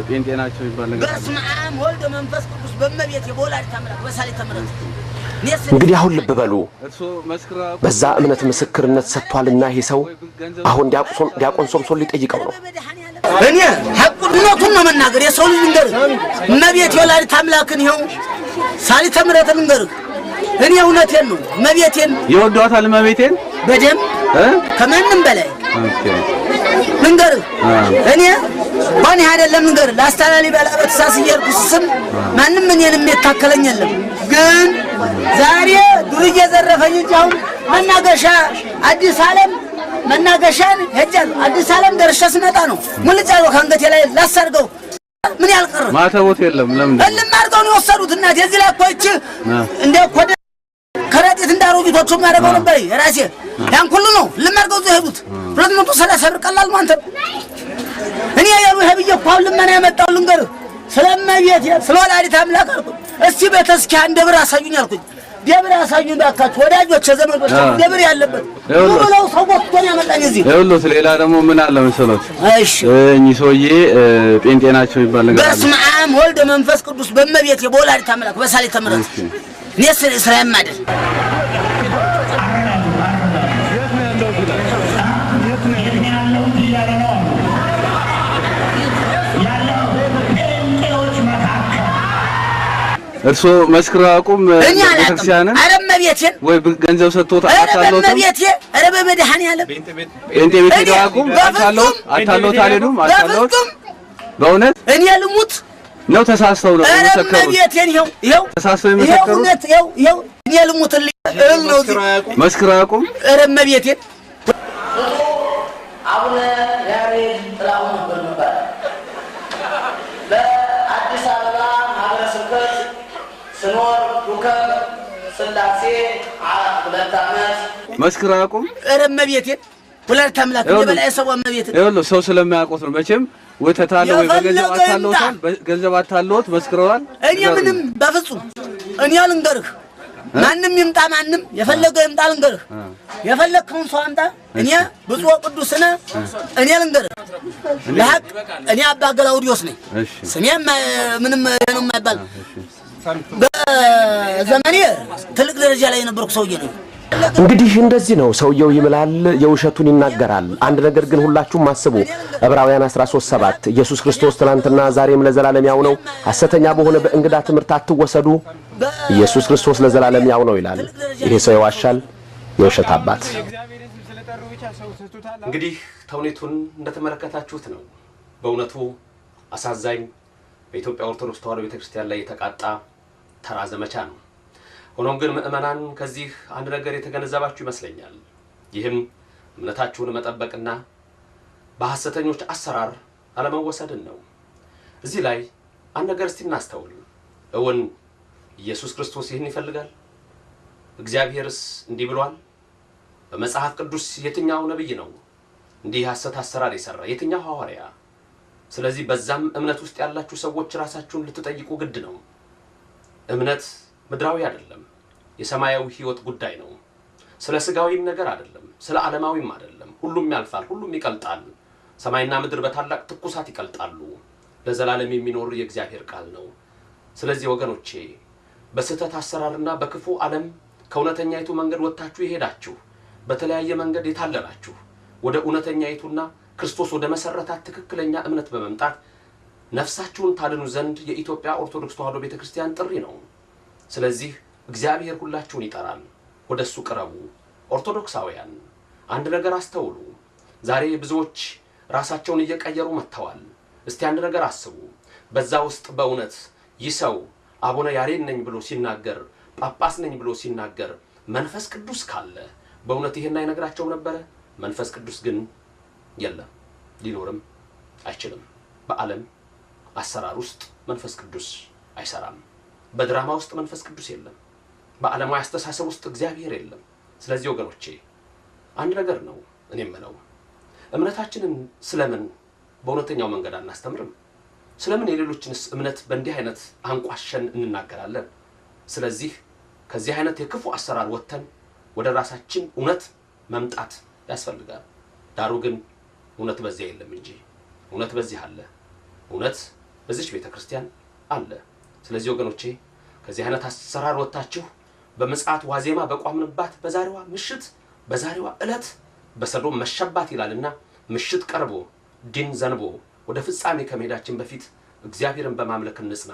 ጴንጤ ናቸው ይባል ነገር በስመ አብ ወልድ መንፈስ ቅዱስ በእመቤት የወላዲተ አምላክ በሳሊተ ምሕረት እንግዲህ አሁን ልብ በሉ። በዛ እምነት ምስክርነት ሰጥቷልና ይሄ ሰው አሁን ዲያቆን ሶምሶን ሊጠይቀው ነው። እኔ ሐቁን እውነቱን ነው መናገር። የሰው ልጅ ልንገር፣ እመቤት የወላዲተ አምላክን ይኸው ሳሊተ ምሕረትን ልንገር፣ እኔ እውነቴን ነው። እመቤቴን ይወዷታል። እመቤቴን በደንብ ከማንም በላይ ልንገር። እኔ ባኔ አይደለም ልንገር፣ ላስታላሊ ባላበት ሳስየርኩ ስም ማንም እኔንም የታከለኝ የለም። ግን ዛሬ ዱርዬ ዘረፈኝ እንጂ አሁን መናገሻ አዲስ ዓለም መናገሻን ሄጃለሁ። አዲስ ዓለም ደርሼ ስመጣ ነው ሙልጭ ያለው ከአንገቴ ላይ ላሰርገው ምን ያልቀረ ማተቦት የለም። ለምን እልም አድርገው ነው የወሰዱት? እናቴ እዚህ ላይ እኮ ይህች እንደ ኮደ ከረጢት እንዳሮጊቶቹ የሚያደርገው ነበር ራሴ። ያን ሁሉ ነው እልም አድርገው እዚህ ሄዱት። 230 ብር ቀላል ነው አንተ። እኔ ያሉ ይሄ ብዬሽ እኮ አሁን ልመና ያመጣው ልንገርህ፣ ስለማይቤት ስለ ወላዲተ አምላክ አልኩኝ። እስቲ ቤተስኪ አንድ ብር አሳዩኝ አልኩኝ። ደብር አሳዩኝ ባካችሁ ወዳጆች፣ ዘመዶች ደብር ያለበት ሁሉው ሰው ወጥቶን ያመጣኝ እዚህ። ይኸውልህ ሌላ ደግሞ ምን አለ መሰሎት? እሺ እኚህ ሰውዬ ጴንጤ ናቸው ይባል ነገር አለ። በስመ አብ ወልድ መንፈስ ቅዱስ በእመቤት የወላዲተ አምላክ በሳሊተ ምሕረት እኔ ስራ የማደር እርሶ መስክራ አቁም ቤተክርስቲያንን አረመቤቴን ወይ ገንዘብ ሰጥቶት አታሎት አረመቤቴ አረመመድኃኒዓለም ጴንጤ ቤት ሄደው አቁም አታሎት አልሄዱም አታሎት በእውነት እኔ ልሙት ነው ተሳስተው ነው መሰከሩ አረመቤቴን ይኸው ተሳስተው የመሰከሩ ይኸው እኔ ልሙትልኝ ነው መስክራ አቁም አረመቤቴን አቡነ ያሬድ ጥላሁን ነበር ነበር በአዲስ አበባ ሀገረ ስብከት ስኖር ዱከም ስላሴ 2 ዓመት መስክራ አቁም አረመቤቴን ወላዲተ አምላክ በላይ ሰው አመቤቴን ይኸውልህ ሰው ስለማያውቁት ነው መቼም ወተታለ ወይ በገንዘብ አታለውታል በገንዘብ አታለውት መስክረዋል። እኔ ምንም በፍጹም እኔ ልንገርህ ማንም ይምጣ ማንም የፈለገው ይምጣ ልንገርህ የፈለከውን ሰው አምጣ እኔ ብፁዕ ቅዱስነ እኔ ልንገርህ ለሐቅ እኔ አባ ገላውዲዮስ ነኝ። ስሜም ምንም ነው የማይባል በዘመኔ ትልቅ ደረጃ ላይ የነበርኩ ሰውዬ ነኝ። እንግዲህ እንደዚህ ነው ሰውየው ይምላል፣ የውሸቱን ይናገራል። አንድ ነገር ግን ሁላችሁም አስቡ። ዕብራውያን 13:7 ኢየሱስ ክርስቶስ ትናንትና ዛሬም ለዘላለም ያው ነው፣ ሐሰተኛ በሆነ በእንግዳ ትምህርት አትወሰዱ፣ ኢየሱስ ክርስቶስ ለዘላለም ያው ነው ይላል። ይሄ ሰው ይዋሻል፣ የውሸት አባት። እንግዲህ ተውኔቱን እንደተመለከታችሁት ነው። በእውነቱ አሳዛኝ በኢትዮጵያ ኦርቶዶክስ ተዋሕዶ ቤተክርስቲያን ላይ የተቃጣ ተራ ዘመቻ ነው። ሆኖም ግን ምእመናን ከዚህ አንድ ነገር የተገነዘባችሁ ይመስለኛል። ይህም እምነታችሁን መጠበቅና በሐሰተኞች አሰራር አለመወሰድን ነው። እዚህ ላይ አንድ ነገር እስቲ እናስተውል። እውን ኢየሱስ ክርስቶስ ይህን ይፈልጋል? እግዚአብሔርስ እንዲህ ብሏል? በመጽሐፍ ቅዱስ የትኛው ነብይ ነው እንዲህ ሐሰት አሰራር የሰራ? የትኛው ሐዋርያ? ስለዚህ በዛም እምነት ውስጥ ያላችሁ ሰዎች ራሳችሁን ልትጠይቁ ግድ ነው። እምነት ምድራዊ አይደለም፣ የሰማያዊ ሕይወት ጉዳይ ነው። ስለ ስጋዊም ነገር አይደለም፣ ስለ ዓለማዊም አይደለም። ሁሉም ያልፋል፣ ሁሉም ይቀልጣል። ሰማይና ምድር በታላቅ ትኩሳት ይቀልጣሉ። ለዘላለም የሚኖር የእግዚአብሔር ቃል ነው። ስለዚህ ወገኖቼ በስህተት አሰራርና በክፉ ዓለም ከእውነተኛይቱ መንገድ ወጥታችሁ የሄዳችሁ በተለያየ መንገድ የታለላችሁ ወደ እውነተኛይቱና ክርስቶስ ወደ መሰረታት ትክክለኛ እምነት በመምጣት ነፍሳችሁን ታድኑ ዘንድ የኢትዮጵያ ኦርቶዶክስ ተዋሕዶ ቤተክርስቲያን ጥሪ ነው። ስለዚህ እግዚአብሔር ሁላችሁን ይጠራል። ወደሱ ቅረቡ። ኦርቶዶክሳውያን አንድ ነገር አስተውሉ። ዛሬ ብዙዎች ራሳቸውን እየቀየሩ መጥተዋል። እስቲ አንድ ነገር አስቡ። በዛ ውስጥ በእውነት ይህ ሰው አቡነ ያሬድ ነኝ ብሎ ሲናገር፣ ጳጳስ ነኝ ብሎ ሲናገር መንፈስ ቅዱስ ካለ በእውነት ይሄን አይነግራቸው ነበረ? መንፈስ ቅዱስ ግን የለም፣ ሊኖርም አይችልም። በዓለም አሰራር ውስጥ መንፈስ ቅዱስ አይሰራም። በድራማ ውስጥ መንፈስ ቅዱስ የለም። በዓለማዊ አስተሳሰብ ውስጥ እግዚአብሔር የለም። ስለዚህ ወገኖቼ አንድ ነገር ነው እኔ የምለው፣ እምነታችንን ስለምን በእውነተኛው መንገድ አናስተምርም? ስለምን የሌሎችንስ እምነት በእንዲህ አይነት አንቋሸን እንናገራለን? ስለዚህ ከዚህ አይነት የክፉ አሰራር ወጥተን ወደ ራሳችን እውነት መምጣት ያስፈልጋል። ዳሩ ግን እውነት በዚያ የለም እንጂ እውነት በዚህ አለ። እውነት በዚች ቤተክርስቲያን አለ። ስለዚህ ወገኖቼ ከዚህ አይነት አሰራር ወጥታችሁ በመጽአት ዋዜማ በቋምንባት በዛሬዋ ምሽት በዛሬዋ ዕለት በሰዶም መሸባት ይላልና ምሽት ቀርቦ ዲን ዘንቦ ወደ ፍጻሜ ከመሄዳችን በፊት እግዚአብሔርን በማምለክ እንጽና።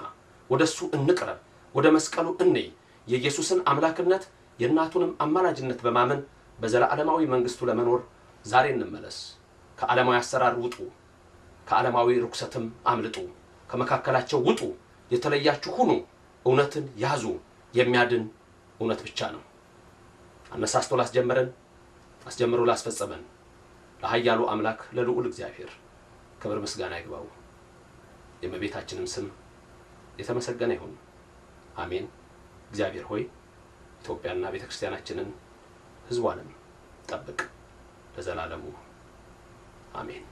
ወደሱ እንቅረብ። ወደ መስቀሉ እንይ። የኢየሱስን አምላክነት የእናቱንም አማላጅነት በማመን በዘላለማዊ መንግስቱ ለመኖር ዛሬ እንመለስ። ከዓለማዊ አሰራር ውጡ። ከዓለማዊ ርኩሰትም አምልጡ። ከመካከላቸው ውጡ። የተለያችሁ ሁኑ። እውነትን ያዙ። የሚያድን እውነት ብቻ ነው። አነሳስቶ ላስጀመረን አስጀምሮ ላስፈጸመን ለኃያሉ አምላክ ለልዑል እግዚአብሔር ክብር ምስጋና ይግባው። የእመቤታችንም ስም የተመሰገነ ይሁን። አሜን። እግዚአብሔር ሆይ ኢትዮጵያና ቤተክርስቲያናችንን ሕዝቧንም ጠብቅ ለዘላለሙ አሜን።